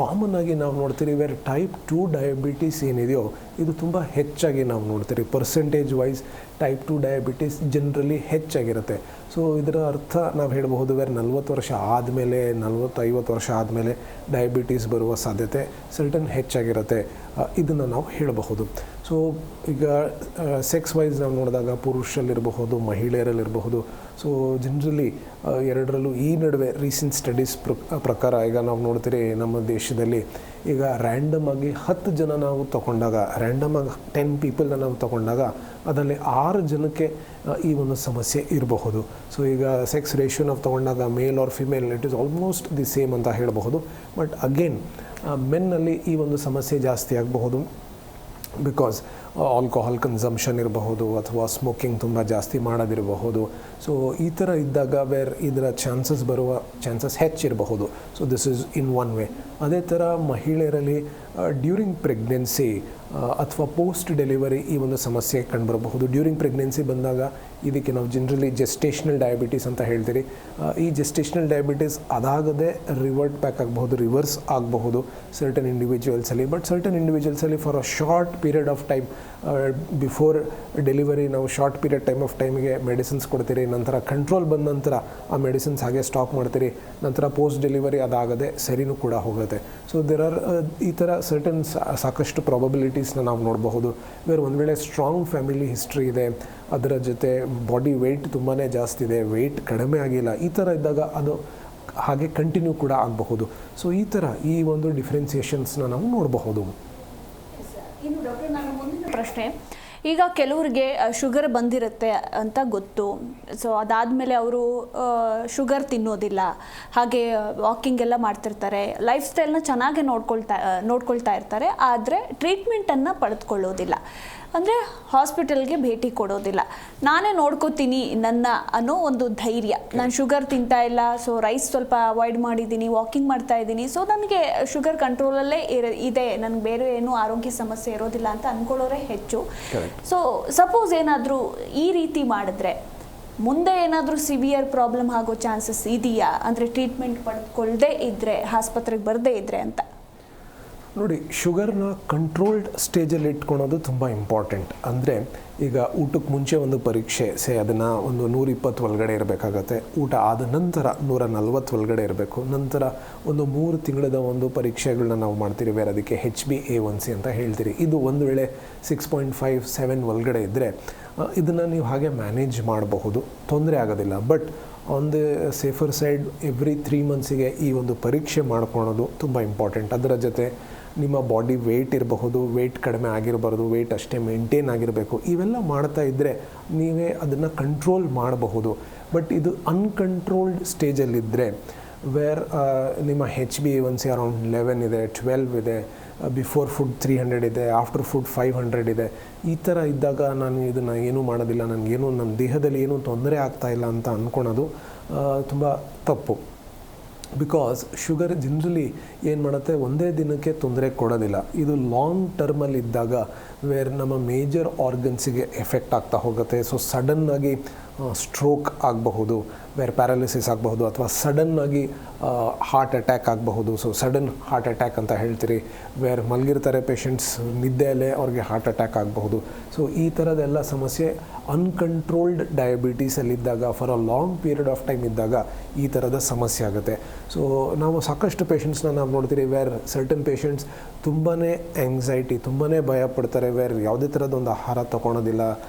S2: ಕಾಮನ್ ಆಗಿ ನಾವು ನೋಡ್ತೀರಿ, ವೇರ್ ಟೈಪ್ 2 ಡಯಾಬಿಟೀಸ್ ಏನಿದೆಯೋ ಇದು ತುಂಬ ಹೆಚ್ಚಾಗಿ ನಾವು ನೋಡ್ತೀರಿ. Percentage wise type 2 diabetes generally ಹೆಚ್ಚಾಗಿರುತ್ತೆ. ಸೊ ಇದರ ಅರ್ಥ ನಾವು ಹೇಳಬಹುದು, ವೇರ್ 40 ವರ್ಷ ಆದಮೇಲೆ, 40-50 ವರ್ಷ ಆದಮೇಲೆ ಡಯಾಬಿಟೀಸ್ ಬರುವ ಸಾಧ್ಯತೆ ಸರ್ಟನ್ ಹೆಚ್ಚಾಗಿರುತ್ತೆ. ಇದನ್ನು ನಾವು ಹೇಳಬಹುದು. ಸೊ ಈಗ ಸೆಕ್ಸ್ ವೈಸ್ ನಾವು ನೋಡಿದಾಗ ಪುರುಷರಲ್ಲಿರಬಹುದು, ಮಹಿಳೆಯರಲ್ಲಿರಬಹುದು. ಸೊ ಜನರಲಿ ಎರಡರಲ್ಲೂ ಈ ನಡುವೆ ರೀಸೆಂಟ್ ಸ್ಟಡೀಸ್ ಪ್ರಕಾರ ಈಗ ನಾವು ನೋಡ್ತೀರಿ, ನಮ್ಮ ದೇಶದಲ್ಲಿ ಈಗ ರ್ಯಾಂಡಮ್ ಆಗಿ 10 ಜನ ನಾವು ತಗೊಂಡಾಗ, ರ್ಯಾಂಡಮ್ ಆಗಿ 10 ಪೀಪಲ್ನ ನಾವು ತಗೊಂಡಾಗ ಅದರಲ್ಲಿ 6 ಜನಕ್ಕೆ ಈ ಒಂದು ಸಮಸ್ಯೆ ಇರಬಹುದು. ಸೊ ಈಗ ಸೆಕ್ಸ್ ರೇಷಿಯೋ ನಾವು ತಗೊಂಡಾಗ male or female it is almost the same ಅಂತ ಹೇಳಬಹುದು. ಬಟ್ ಅಗೇನ್ ಮೆನ್ನಲ್ಲಿ ಈ ಒಂದು ಸಮಸ್ಯೆ ಜಾಸ್ತಿ ಆಗಬಹುದು. ಬಿಕಾಸ್ ಆಲ್ಕೋಹಾಲ್ ಕನ್ಸಂಪ್ಷನ್ ಇರಬಹುದು ಅಥವಾ ಸ್ಮೋಕಿಂಗ್ ತುಂಬ ಜಾಸ್ತಿ ಮಾಡೋದಿರಬಹುದು. ಸೊ ಈ ಥರ ಇದ್ದಾಗ ವೇರ್ ಇದರ ಬರುವ ಚಾನ್ಸಸ್ ಹೆಚ್ಚಿರಬಹುದು. So this is in one way. ಅದೇ ಥರ ಮಹಿಳೆಯರಲ್ಲಿ ಡ್ಯೂರಿಂಗ್ ಪ್ರೆಗ್ನೆನ್ಸಿ ಅಥವಾ ಪೋಸ್ಟ್ ಡೆಲಿವರಿ ಈ ಒಂದು ಸಮಸ್ಯೆ ಕಂಡುಬರಬಹುದು. ಡ್ಯೂರಿಂಗ್ ಪ್ರೆಗ್ನೆನ್ಸಿ ಬಂದಾಗ ಇದಕ್ಕೆ ನಾವು ಜನರಲಿ ಜೆಸ್ಟೇಷನಲ್ ಡಯಾಬಿಟೀಸ್ ಅಂತ ಹೇಳ್ತೀರಿ. ಈ ಜೆಸ್ಟೇಷನಲ್ ಡಯಾಬಿಟೀಸ್ ಅದಾಗದೆ ರಿವರ್ಟ್ ಬ್ಯಾಕ್ ಆಗಬಹುದು, ರಿವರ್ಸ್ ಆಗಬಹುದು ಸರ್ಟನ್ ಇಂಡಿವಿಜುವಲ್ಸಲ್ಲಿ. ಬಟ್ ಸರ್ಟನ್ ಇಂಡಿವಿಜುವಲ್ಸಲ್ಲಿ for a short period of time before delivery ನಾವು ಶಾರ್ಟ್ ಪೀರಿಯಡ್ ಟೈಮ್ ಆಫ್ ಟೈಮಿಗೆ ಮೆಡಿಸಿನ್ಸ್ ಕೊಡ್ತೀರಿ, ನಂತರ ಕಂಟ್ರೋಲ್ ಬಂದ ನಂತರ ಆ ಮೆಡಿಸಿನ್ಸ್ ಹಾಗೆ ಸ್ಟಾಪ್ ಮಾಡ್ತೀರಿ, ನಂತರ ಪೋಸ್ಟ್ ಡೆಲಿವರಿ ಅದಾಗದೆ ಸರಿನೂ ಕೂಡ ಹೋಗುತ್ತೆ. ಸೊ ದೇರ್ ಆರ್ ಈ ಥರ ಸರ್ಟನ್ ಸಾಕಷ್ಟು ಪ್ರಾಬಬಿಲಿಟೀಸ್ನ ನಾವು ನೋಡಬಹುದು. ಬೇರೆ ಒಂದು ವೇಳೆ ಸ್ಟ್ರಾಂಗ್ ಫ್ಯಾಮಿಲಿ ಹಿಸ್ಟ್ರಿ ಇದೆ, ಅದರ ಜೊತೆ ಬಾಡಿ ವೆಯ್ಟ್ ತುಂಬಾ ಜಾಸ್ತಿ ಇದೆ, ವೆಯ್ಟ್ ಕಡಿಮೆ ಆಗಿಲ್ಲ, ಈ ಥರ ಇದ್ದಾಗ ಅದು ಹಾಗೆ ಕಂಟಿನ್ಯೂ ಕೂಡ ಆಗಬಹುದು. ಸೊ ಈ ಥರ ಈ ಒಂದು ಡಿಫ್ರೆನ್ಸಿಯೇಷನ್ಸ್ನ ನಾವು ನೋಡಬಹುದು.
S1: ಇನ್ನು ಡಾಕ್ಟರ್, ನಾನು ಮುಂದಿನ ಪ್ರಶ್ನೆ, ಈಗ ಕೆಲವರಿಗೆ ಶುಗರ್ ಬಂದಿರುತ್ತೆ ಅಂತ ಗೊತ್ತು. ಸೊ ಅದಾದಮೇಲೆ ಅವರು ಶುಗರ್ ತಿನ್ನೋದಿಲ್ಲ, ಹಾಗೆ ವಾಕಿಂಗ್ ಎಲ್ಲ ಮಾಡ್ತಿರ್ತಾರೆ, ಲೈಫ್ ಸ್ಟೈಲ್ನ ಚೆನ್ನಾಗಿ ನೋಡ್ಕೊಳ್ತಾ ಇರ್ತಾರೆ, ಆದರೆ ಟ್ರೀಟ್ಮೆಂಟನ್ನು ಪಡೆದುಕೊಳ್ಳೋದಿಲ್ಲ, ಅಂದರೆ ಹಾಸ್ಪಿಟಲ್ಗೆ ಭೇಟಿ ಕೊಡೋದಿಲ್ಲ. ನಾನೇ ನೋಡ್ಕೋತೀನಿ ನನ್ನ ಅನ್ನೋ ಒಂದು ಧೈರ್ಯ, ನಾನು ಶುಗರ್ ತಿಂತಾ ಇಲ್ಲ, ಸೊ ರೈಸ್ ಸ್ವಲ್ಪ ಅವಾಯ್ಡ್ ಮಾಡಿದ್ದೀನಿ, ವಾಕಿಂಗ್ ಮಾಡ್ತಾ ಇದ್ದೀನಿ, ಸೊ ನನಗೆ ಶುಗರ್ ಕಂಟ್ರೋಲಲ್ಲೇ ಇದೆ, ನನಗೆ ಬೇರೆ ಏನೂ ಆರೋಗ್ಯ ಸಮಸ್ಯೆ ಇರೋದಿಲ್ಲ ಅಂತ ಅಂದ್ಕೊಳ್ಳೋರೇ ಹೆಚ್ಚು. ಸೊ ಸಪೋಸ್ ಏನಾದರೂ ಈ ರೀತಿ ಮಾಡಿದ್ರೆ ಮುಂದೆ ಏನಾದರೂ ಸಿವಿಯರ್ ಪ್ರಾಬ್ಲಮ್ ಆಗೋ ಚಾನ್ಸಸ್ ಇದೆಯಾ, ಅಂದರೆ ಟ್ರೀಟ್ಮೆಂಟ್ ಪಡೆದುಕೊಳ್ಳದೆ ಇದ್ದರೆ, ಆಸ್ಪತ್ರೆಗೆ ಬರದೇ ಇದ್ದರೆ ಅಂತ?
S2: ನೋಡಿ, ಶುಗರ್ನ ಕಂಟ್ರೋಲ್ಡ್ ಸ್ಟೇಜಲ್ಲಿ ಇಟ್ಕೊಳೋದು ತುಂಬ ಇಂಪಾರ್ಟೆಂಟ್. ಅಂದರೆ ಈಗ ಊಟಕ್ಕೆ ಮುಂಚೆ ಒಂದು ಪರೀಕ್ಷೆ, ಅದನ್ನು ಒಂದು 120 ಒಳಗಡೆ ಇರಬೇಕಾಗತ್ತೆ, ಊಟ ಆದ ನಂತರ 140 ಒಳಗಡೆ ಇರಬೇಕು, ನಂತರ ಒಂದು 3 ತಿಂಗಳದ ಒಂದು ಪರೀಕ್ಷೆಗಳನ್ನ ನಾವು ಮಾಡ್ತೀರಿ, ಬೇರೆ ಅದಕ್ಕೆ HbA1c ಅಂತ ಹೇಳ್ತೀರಿ. ಇದು ಒಂದು ವೇಳೆ 6.5, 7 ಒಳಗಡೆ ಇದ್ದರೆ ಇದನ್ನು ನೀವು ಹಾಗೆ ಮ್ಯಾನೇಜ್ ಮಾಡಬಹುದು, ತೊಂದರೆ ಆಗೋದಿಲ್ಲ. But on the safer side every 3 ಮಂತ್ಸಿಗೆ ಈ ಒಂದು ಪರೀಕ್ಷೆ ಮಾಡ್ಕೊಳೋದು ತುಂಬ ಇಂಪಾರ್ಟೆಂಟ್. ಅದರ ಜೊತೆ ನಿಮ್ಮ ಬಾಡಿ ವೆಯ್ಟ್ ಇರಬಹುದು, ವೆಯ್ಟ್ ಕಡಿಮೆ ಆಗಿರಬಾರ್ದು, ವೆಯ್ಟ್ ಅಷ್ಟೇ ಮೇಂಟೈನ್ ಆಗಿರಬೇಕು. ಇವೆಲ್ಲ ಮಾಡ್ತಾ ಇದ್ದರೆ ನೀವೇ ಅದನ್ನು ಕಂಟ್ರೋಲ್ ಮಾಡಬಹುದು. ಬಟ್ ಇದು ಅನ್ಕಂಟ್ರೋಲ್ಡ್ ಸ್ಟೇಜಲ್ಲಿದ್ದರೆ, ವೇರ್ ನಿಮ್ಮ HbA1c ಅರೌಂಡ್ 11 ಇದೆ, 12 ಇದೆ, ಬಿಫೋರ್ ಫುಡ್ 300 ಇದೆ, ಆಫ್ಟರ್ ಫುಡ್ 500 ಇದೆ, ಈ ಥರ ಇದ್ದಾಗ ನಾನು ಇದನ್ನು ಏನೂ ಮಾಡೋದಿಲ್ಲ, ನನಗೇನು ನನ್ನ ದೇಹದಲ್ಲಿ ಏನೂ ತೊಂದರೆ ಆಗ್ತಾಯಿಲ್ಲ ಅಂತ ಅಂದ್ಕೊಳೋದು ತುಂಬ ತಪ್ಪು. ಬಿಕಾಸ್ ಶುಗರ್ ಜನರಲಿ ಏನು ಮಾಡುತ್ತೆ, ಒಂದೇ ದಿನಕ್ಕೆ ತೊಂದರೆ ಕೊಡೋದಿಲ್ಲ. ಇದು ಲಾಂಗ್ ಟರ್ಮಲ್ಲಿ ಇದ್ದಾಗ ವೇರ್ ನಮ್ಮ ಮೇಜರ್ ಆರ್ಗನ್ಸಿಗೆ ಎಫೆಕ್ಟ್ ಆಗ್ತಾ ಹೋಗುತ್ತೆ. ಸೊ ಸಡನ್ನಾಗಿ ಸ್ಟ್ರೋಕ್ ಆಗಬಹುದು, ವೇರ್ ಪ್ಯಾರಾಲಿಸಿಸ್ ಆಗಬಹುದು, ಅಥವಾ ಸಡನ್ನಾಗಿ ಹಾರ್ಟ್ ಅಟ್ಯಾಕ್ ಆಗಬಹುದು. ಸೊ ಸಡನ್ ಹಾರ್ಟ್ ಅಟ್ಯಾಕ್ ಅಂತ ಹೇಳ್ತೀರಿ, ವೇರ್ ಮಲಗಿರ್ತಾರೆ ಪೇಷಂಟ್ಸ್, ನಿದ್ದೆಯಲ್ಲೇ ಅವ್ರಿಗೆ ಹಾರ್ಟ್ ಅಟ್ಯಾಕ್ ಆಗಬಹುದು. ಸೊ ಈ ಥರದ್ದೆಲ್ಲ ಸಮಸ್ಯೆ ಅನ್ಕಂಟ್ರೋಲ್ಡ್ ಡಯಾಬಿಟೀಸಲ್ಲಿದ್ದಾಗ, for a long period of time ಇದ್ದಾಗ ಈ ಥರದ ಸಮಸ್ಯೆ ಆಗುತ್ತೆ. ಸೊ ನಾವು ಸಾಕಷ್ಟು ಪೇಷಂಟ್ಸ್ನ ನಾವು ನೋಡ್ತೀರಿ, ವೇರ್ ಸರ್ಟನ್ ಪೇಷಂಟ್ಸ್ ತುಂಬಾ ಆ್ಯಂಗ್ಸೈಟಿ, ತುಂಬಾ ಭಯ ಪಡ್ತಾರೆ, ವೇರ್ ಯಾವುದೇ ಥರದೊಂದು ಆಹಾರ ತೊಗೊಳೋದಿಲ್ಲ,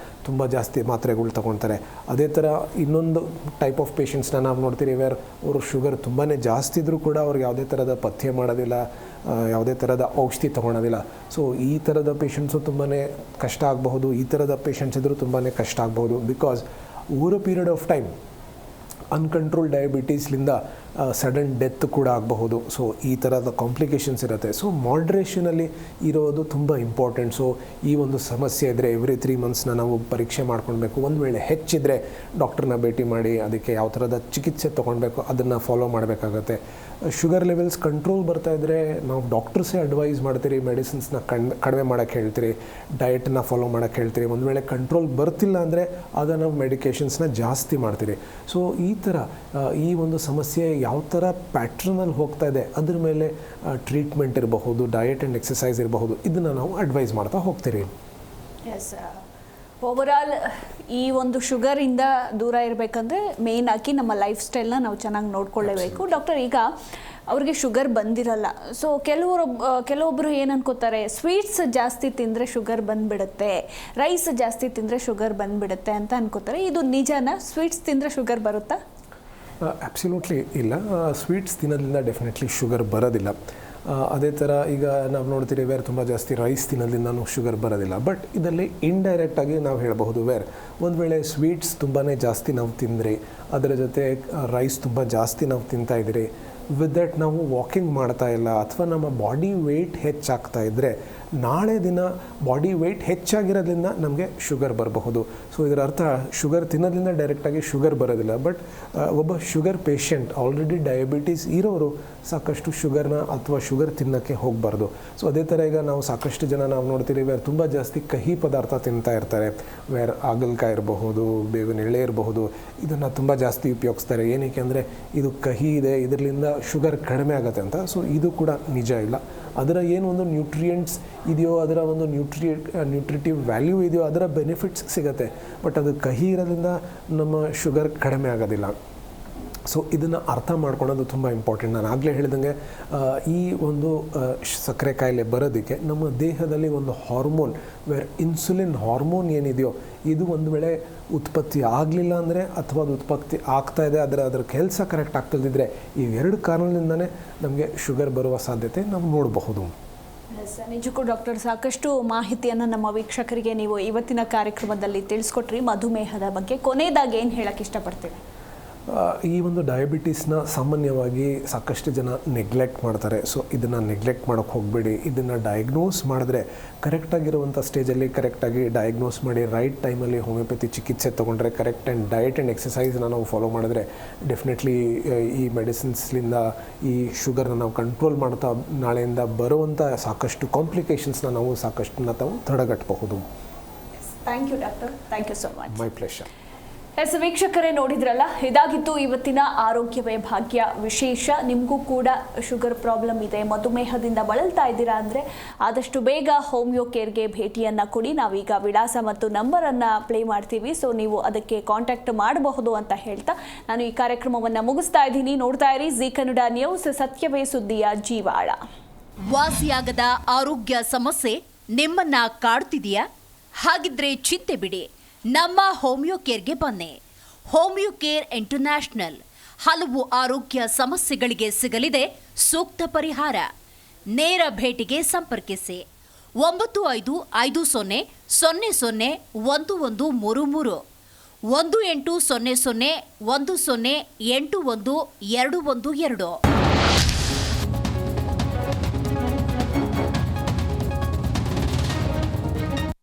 S2: ತುಂಬ ಜಾಸ್ತಿ ಮಾತ್ರೆಗಳು ತೊಗೊಳ್ತಾರೆ. ಅದೇ ಥರ ಇನ್ನೊಂದು ಟೈಪ್ ಆಫ್ ಪೇಷಂಟ್ಸ್ನ ನಾವು ನೋಡ್ತೀರಿ, ವೇರ್ ಅವರು ಶುಗರ್ ತುಂಬಾ ಜಾಸ್ತಿ ಇದ್ದರೂ ಕೂಡ ಅವ್ರಿಗೆ ಯಾವುದೇ ಥರದ ಪಥ್ಯ ಮಾಡೋದಿಲ್ಲ, ಯಾವುದೇ ಥರದ ಔಷಧಿ ತೊಗೊಳೋದಿಲ್ಲ. ಸೊ ಈ ಥರದ ಪೇಷಂಟ್ಸು ತುಂಬಾ ಕಷ್ಟ ಆಗಬಹುದು, ಈ ಥರದ ಪೇಷಂಟ್ಸ್ ಇದ್ದರೂ ತುಂಬಾ ಕಷ್ಟ ಆಗಬಹುದು. Because over a period of time uncontrol ಡಯಾಬಿಟೀಸ್ಲಿಂದ ಸಡನ್ ಡೆತ್ ಕೂಡ ಆಗಬಹುದು. ಸೊ ಈ ಥರದ ಕಾಂಪ್ಲಿಕೇಶನ್ಸ್ ಇರುತ್ತೆ. ಸೊ ಮಾಡ್ರೇಷನಲ್ಲಿ ಇರೋದು ತುಂಬ ಇಂಪಾರ್ಟೆಂಟ್. ಸೊ ಈ ಒಂದು ಸಮಸ್ಯೆ ಇದ್ದರೆ ಎವ್ರಿ 3 ಮಂತ್ಸ್ನ ನಾವು ಪರೀಕ್ಷೆ ಮಾಡ್ಕೊಳ್ಬೇಕು. ಒಂದು ವೇಳೆ ಹೆಚ್ಚಿದ್ರೆ ಡಾಕ್ಟ್ರನ್ನ ಭೇಟಿ ಮಾಡಿ ಅದಕ್ಕೆ ಯಾವ ಥರದ ಚಿಕಿತ್ಸೆ ತೊಗೊಳ್ಬೇಕು ಅದನ್ನು ಫಾಲೋ ಮಾಡಬೇಕಾಗತ್ತೆ. ಶುಗರ್ ಲೆವೆಲ್ಸ್ ಕಂಟ್ರೋಲ್ ಬರ್ತಾ ಇದ್ದರೆ ನಾವು ಡಾಕ್ಟರ್ಸೇ ಅಡ್ವೈಸ್ ಮಾಡ್ತೀರಿ, ಮೆಡಿಸಿನ್ಸ್ನ ಕಡಿಮೆ ಮಾಡೋಕ್ಕೆ ಹೇಳ್ತೀರಿ, ಡಯಟನ್ನ ಫಾಲೋ ಮಾಡೋಕ್ಕೆ ಹೇಳ್ತೀರಿ. ಒಂದು ವೇಳೆ ಕಂಟ್ರೋಲ್ ಬರ್ತಿಲ್ಲ ಅಂದರೆ ಆಗ ನಾವು ಮೆಡಿಕೇಷನ್ಸ್ನ ಜಾಸ್ತಿ ಮಾಡ್ತೀರಿ. ಸೊ ಈ ಥರ ಈ ಒಂದು ಸಮಸ್ಯೆ ಯಾವ ಥರ ಪ್ಯಾಟ್ರನಲ್ಲಿ ಹೋಗ್ತಾ ಇದೆ ಅದ್ರ ಮೇಲೆ ಟ್ರೀಟ್ಮೆಂಟ್ ಇರಬಹುದು, ಡಯಟ್ ಆ್ಯಂಡ್ ಎಕ್ಸಸೈಸ್ ಇರಬಹುದು, ಇದನ್ನು ನಾವು ಅಡ್ವೈಸ್ ಮಾಡ್ತಾ ಹೋಗ್ತೀರಿ.
S1: ಎಸ್, ಓವರಾಲ್ ಈ ಒಂದು ಶುಗರಿಂದ ದೂರ ಇರಬೇಕಂದ್ರೆ ಮೇಯ್ನ್ ಆಗಿ ನಮ್ಮ ಲೈಫ್ ಸ್ಟೈಲ್ನ ನಾವು ಚೆನ್ನಾಗಿ ನೋಡ್ಕೊಳ್ಳೇಬೇಕು. ಡಾಕ್ಟರ್, ಈಗ ಅವ್ರಿಗೆ ಶುಗರ್ ಬಂದಿರಲ್ಲ, ಸೊ ಕೆಲವೊಬ್ಬರು ಏನು ಅನ್ಕೋತಾರೆ, ಸ್ವೀಟ್ಸ್ ಜಾಸ್ತಿ ತಿಂದರೆ ಶುಗರ್ ಬಂದುಬಿಡುತ್ತೆ, ರೈಸ್ ಜಾಸ್ತಿ ತಿಂದರೆ ಶುಗರ್ ಬಂದುಬಿಡುತ್ತೆ ಅಂತ ಅನ್ಕೋತಾರೆ. ಇದು ನಿಜನಾ? ಸ್ವೀಟ್ಸ್ ತಿಂದರೆ ಶುಗರ್ ಬರುತ್ತಾ?
S2: ಅಬ್ಸಲ್ಯೂಟ್ಲಿ ಇಲ್ಲ. ಸ್ವೀಟ್ಸ್ ತಿನ್ನೋದ್ರಿಂದ ಡೆಫಿನೆಟ್ಲಿ ಶುಗರ್ ಬರೋದಿಲ್ಲ. ಅದೇ ಥರ ಈಗ ನಾವು ನೋಡ್ತೀರಿ, ವೇರ್ ತುಂಬ ಜಾಸ್ತಿ ರೈಸ್ ತಿನ್ನೋದ್ರಿಂದನೂ ಶುಗರ್ ಬರೋದಿಲ್ಲ. ಬಟ್ ಇದರಲ್ಲಿ ಇಂಡೈರೆಕ್ಟಾಗಿ ನಾವು ಹೇಳಬಹುದು, ವೇರ್ ಒಂದು ವೇಳೆ ಸ್ವೀಟ್ಸ್ ತುಂಬಾ ಜಾಸ್ತಿ ನಾವು ತಿಂದ್ರಿ, ಅದರ ಜೊತೆ ರೈಸ್ ತುಂಬ ಜಾಸ್ತಿ ನಾವು ತಿಂತಾಯಿದ್ರಿ, ವಿತ್ ದಟ್ ನಾವು ವಾಕಿಂಗ್ ಮಾಡ್ತಾ ಇಲ್ಲ, ಅಥವಾ ನಮ್ಮ ಬಾಡಿ ವೆಯ್ಟ್ ಹೆಚ್ಚಾಗ್ತಾ ಇದ್ದರೆ ನಾಳೆ ದಿನ ಬಾಡಿ ವೆಯ್ಟ್ ಹೆಚ್ಚಾಗಿರೋದ್ರಿಂದ ನಮಗೆ ಶುಗರ್ ಬರಬಹುದು. ಸೊ ಇದರ ಅರ್ಥ ಶುಗರ್ ತಿನ್ನೋದ್ರಿಂದ ಡೈರೆಕ್ಟಾಗಿ ಶುಗರ್ ಬರೋದಿಲ್ಲ. ಬಟ್ ಒಬ್ಬ ಶುಗರ್ ಪೇಷಂಟ್ ಆಲ್ರೆಡಿ ಡಯಾಬಿಟೀಸ್ ಇರೋರು ಸಾಕಷ್ಟು ಶುಗರ್ನ ಅಥವಾ ಶುಗರ್ ತಿನ್ನೋಕ್ಕೆ ಹೋಗಬಾರ್ದು. ಸೊ ಅದೇ ಥರ ಈಗ ನಾವು ಸಾಕಷ್ಟು ಜನ ನಾವು ನೋಡ್ತೀರಿ, ವೇರ್ ತುಂಬ ಜಾಸ್ತಿ ಕಹಿ ಪದಾರ್ಥ ತಿಂತಾ ಇರ್ತಾರೆ, ವೇರ್ ಹಾಗಲಕಾಯಿ ಇರಬಹುದು, ಬೇವಿನ ಎಳೆ ಇರಬಹುದು, ಇದನ್ನು ತುಂಬ ಜಾಸ್ತಿ ಉಪಯೋಗಿಸ್ತಾರೆ. ಏನಕ್ಕೆ ಅಂದರೆ ಇದು ಕಹಿ ಇದೆ, ಇದರಿಂದ ಶುಗರ್ ಕಡಿಮೆ ಆಗುತ್ತೆ ಅಂತ. ಸೊ ಇದು ಕೂಡ ನಿಜ ಇಲ್ಲ. ಅದರ ಏನು ಒಂದು ನ್ಯೂಟ್ರಿಯೆಂಟ್ಸ್ ಇದೆಯೋ, ಅದರ ಒಂದು ನ್ಯೂಟ್ರಿಟಿವ್ ವ್ಯಾಲ್ಯೂ ಇದೆಯೋ, ಅದರ ಬೆನಿಫಿಟ್ಸ್ ಸಿಗುತ್ತೆ. ಬಟ್ ಅದು ಕಹಿ ಇರೋದ್ರಿಂದ ನಮ್ಮ ಶುಗರ್ ಕಡಿಮೆ ಆಗೋದಿಲ್ಲ. ಸೊ ಇದನ್ನು ಅರ್ಥ ಮಾಡ್ಕೊಳ್ಳೋದು ತುಂಬ ಇಂಪಾರ್ಟೆಂಟ್. ನಾನು ಆಗಲೇ ಹೇಳಿದಂಗೆ ಈ ಒಂದು ಸಕ್ಕರೆ ಕಾಯಿಲೆ ಬರೋದಕ್ಕೆ ನಮ್ಮ ದೇಹದಲ್ಲಿ ಒಂದು ಹಾರ್ಮೋನ್, ಇನ್ಸುಲಿನ್ ಹಾರ್ಮೋನ್ ಏನಿದೆಯೋ ಇದು ಒಂದು ವೇಳೆ ಉತ್ಪತ್ತಿ ಆಗಲಿಲ್ಲ ಅಂದರೆ, ಅಥವಾ ಅದು ಉತ್ಪತ್ತಿ ಆಗ್ತಾ ಇದೆ ಅದರ ಕೆಲಸ ಕರೆಕ್ಟ್ ಆಗ್ತದಿದ್ದರೆ, ಇವೆರಡು ಕಾರಣದಿಂದನೇ ನಮಗೆ ಶುಗರ್ ಬರುವ ಸಾಧ್ಯತೆ ನಾವು ನೋಡಬಹುದು.
S1: ನಿಜಕ್ಕೂ ಡಾಕ್ಟರ್, ಸಾಕಷ್ಟು ಮಾಹಿತಿಯನ್ನು ನಮ್ಮ ವೀಕ್ಷಕರಿಗೆ ನೀವು ಇವತ್ತಿನ ಕಾರ್ಯಕ್ರಮದಲ್ಲಿ ತಿಳಿಸ್ಕೊಟ್ರಿ ಮಧುಮೇಹದ ಬಗ್ಗೆ. ಕೊನೆಯದಾಗಿ ಏನು ಹೇಳಕ್ಕೆ ಇಷ್ಟಪಡ್ತೀವಿ?
S2: ಈ ಒಂದು ಡಯಾಬಿಟೀಸ್ನ ಸಾಮಾನ್ಯವಾಗಿ ಸಾಕಷ್ಟು ಜನ ನೆಗ್ಲೆಕ್ಟ್ ಮಾಡ್ತಾರೆ. ಸೊ ಇದನ್ನು ನೆಗ್ಲೆಕ್ಟ್ ಮಾಡೋಕ್ಕೆ ಹೋಗಬೇಡಿ. ಇದನ್ನು ಡಯಾಗ್ನೋಸ್ ಮಾಡಿದ್ರೆ ಕರೆಕ್ಟಾಗಿರುವಂಥ ಸ್ಟೇಜಲ್ಲಿ ಕರೆಕ್ಟಾಗಿ ಡಯಾಗ್ನೋಸ್ ಮಾಡಿ ರೈಟ್ ಟೈಮಲ್ಲಿ ಹೋಮಿಯೋಪತಿ ಚಿಕಿತ್ಸೆ ತೊಗೊಂಡ್ರೆ, ಕರೆಕ್ಟ್ ಆ್ಯಂಡ್ ಡಯಟ್ ಆ್ಯಂಡ್ ಎಕ್ಸಸೈಸ್ನ ನಾವು ಫಾಲೋ ಮಾಡಿದ್ರೆ ಡೆಫಿನೆಟ್ಲಿ ಈ ಮೆಡಿಸಿನ್ಸ್ಲಿಂದ ಈ ಶುಗರ್ನ ನಾವು ಕಂಟ್ರೋಲ್ ಮಾಡ್ತಾ ನಾಳೆಯಿಂದ ಬರುವಂಥ ಸಾಕಷ್ಟು ಕಾಂಪ್ಲಿಕೇಶನ್ಸ್ನ ನಾವು ತಡೆಗಟ್ಟಬಹುದು.
S1: Thank you doctor, thank you so much.
S2: My pleasure.
S1: ವೀಕ್ಷಕರೇ, ನೋಡಿದ್ರಲ್ಲ, ಇದಾಗಿತ್ತು ಇವತ್ತಿನ ಆರೋಗ್ಯವೇ ಭಾಗ್ಯ ವಿಶೇಷ. ನಿಮಗೂ ಕೂಡ ಶುಗರ್ ಪ್ರಾಬ್ಲಮ್ ಇದೆ, ಮಧುಮೇಹದಿಂದ ಬಳಲ್ತಾ ಇದ್ದೀರಾ ಅಂದರೆ ಆದಷ್ಟು ಬೇಗ ಹೋಮಿಯೋ ಕೇರ್ಗೆ ಭೇಟಿಯನ್ನು ಕೊಡಿ. ನಾವೀಗ ವಿಳಾಸ ಮತ್ತು ನಂಬರನ್ನು ಪ್ಲೇ ಮಾಡ್ತೀವಿ, ಸೊ ನೀವು ಅದಕ್ಕೆ ಕಾಂಟ್ಯಾಕ್ಟ್ ಮಾಡಬಹುದು ಅಂತ ಹೇಳ್ತಾ ನಾನು ಈ ಕಾರ್ಯಕ್ರಮವನ್ನು ಮುಗಿಸ್ತಾ ಇದ್ದೀನಿ. ನೋಡ್ತಾ ಇರಿ ಜಿ ಕನ್ನಡ ನ್ಯೂಸ್, ಸತ್ಯವೇ ಸುದ್ದಿಯ ಜೀವಾಳ.
S3: ವಾಸಿಯಾಗದ ಆರೋಗ್ಯ ಸಮಸ್ಯೆ ನಿಮ್ಮನ್ನ ಕಾಡ್ತಿದೆಯಾ? ಹಾಗಿದ್ರೆ ಚಿಂತೆ ಬಿಡಿ, ನಮ್ಮ ಹೋಮಿಯೋ ಕೇರ್ಗೆ ಬನ್ನಿ. ಹೋಮಿಯೋ ಕೇರ್ ಇಂಟರ್ನ್ಯಾಷನಲ್ ಹಲವು ಆರೋಗ್ಯ ಸಮಸ್ಯೆಗಳಿಗೆ ಸಿಗಲಿದೆ ಸೂಕ್ತ ಪರಿಹಾರ. ನೇರ ಭೇಟಿಗೆ ಸಂಪರ್ಕಿಸಿ 9550001133 1800 10811212.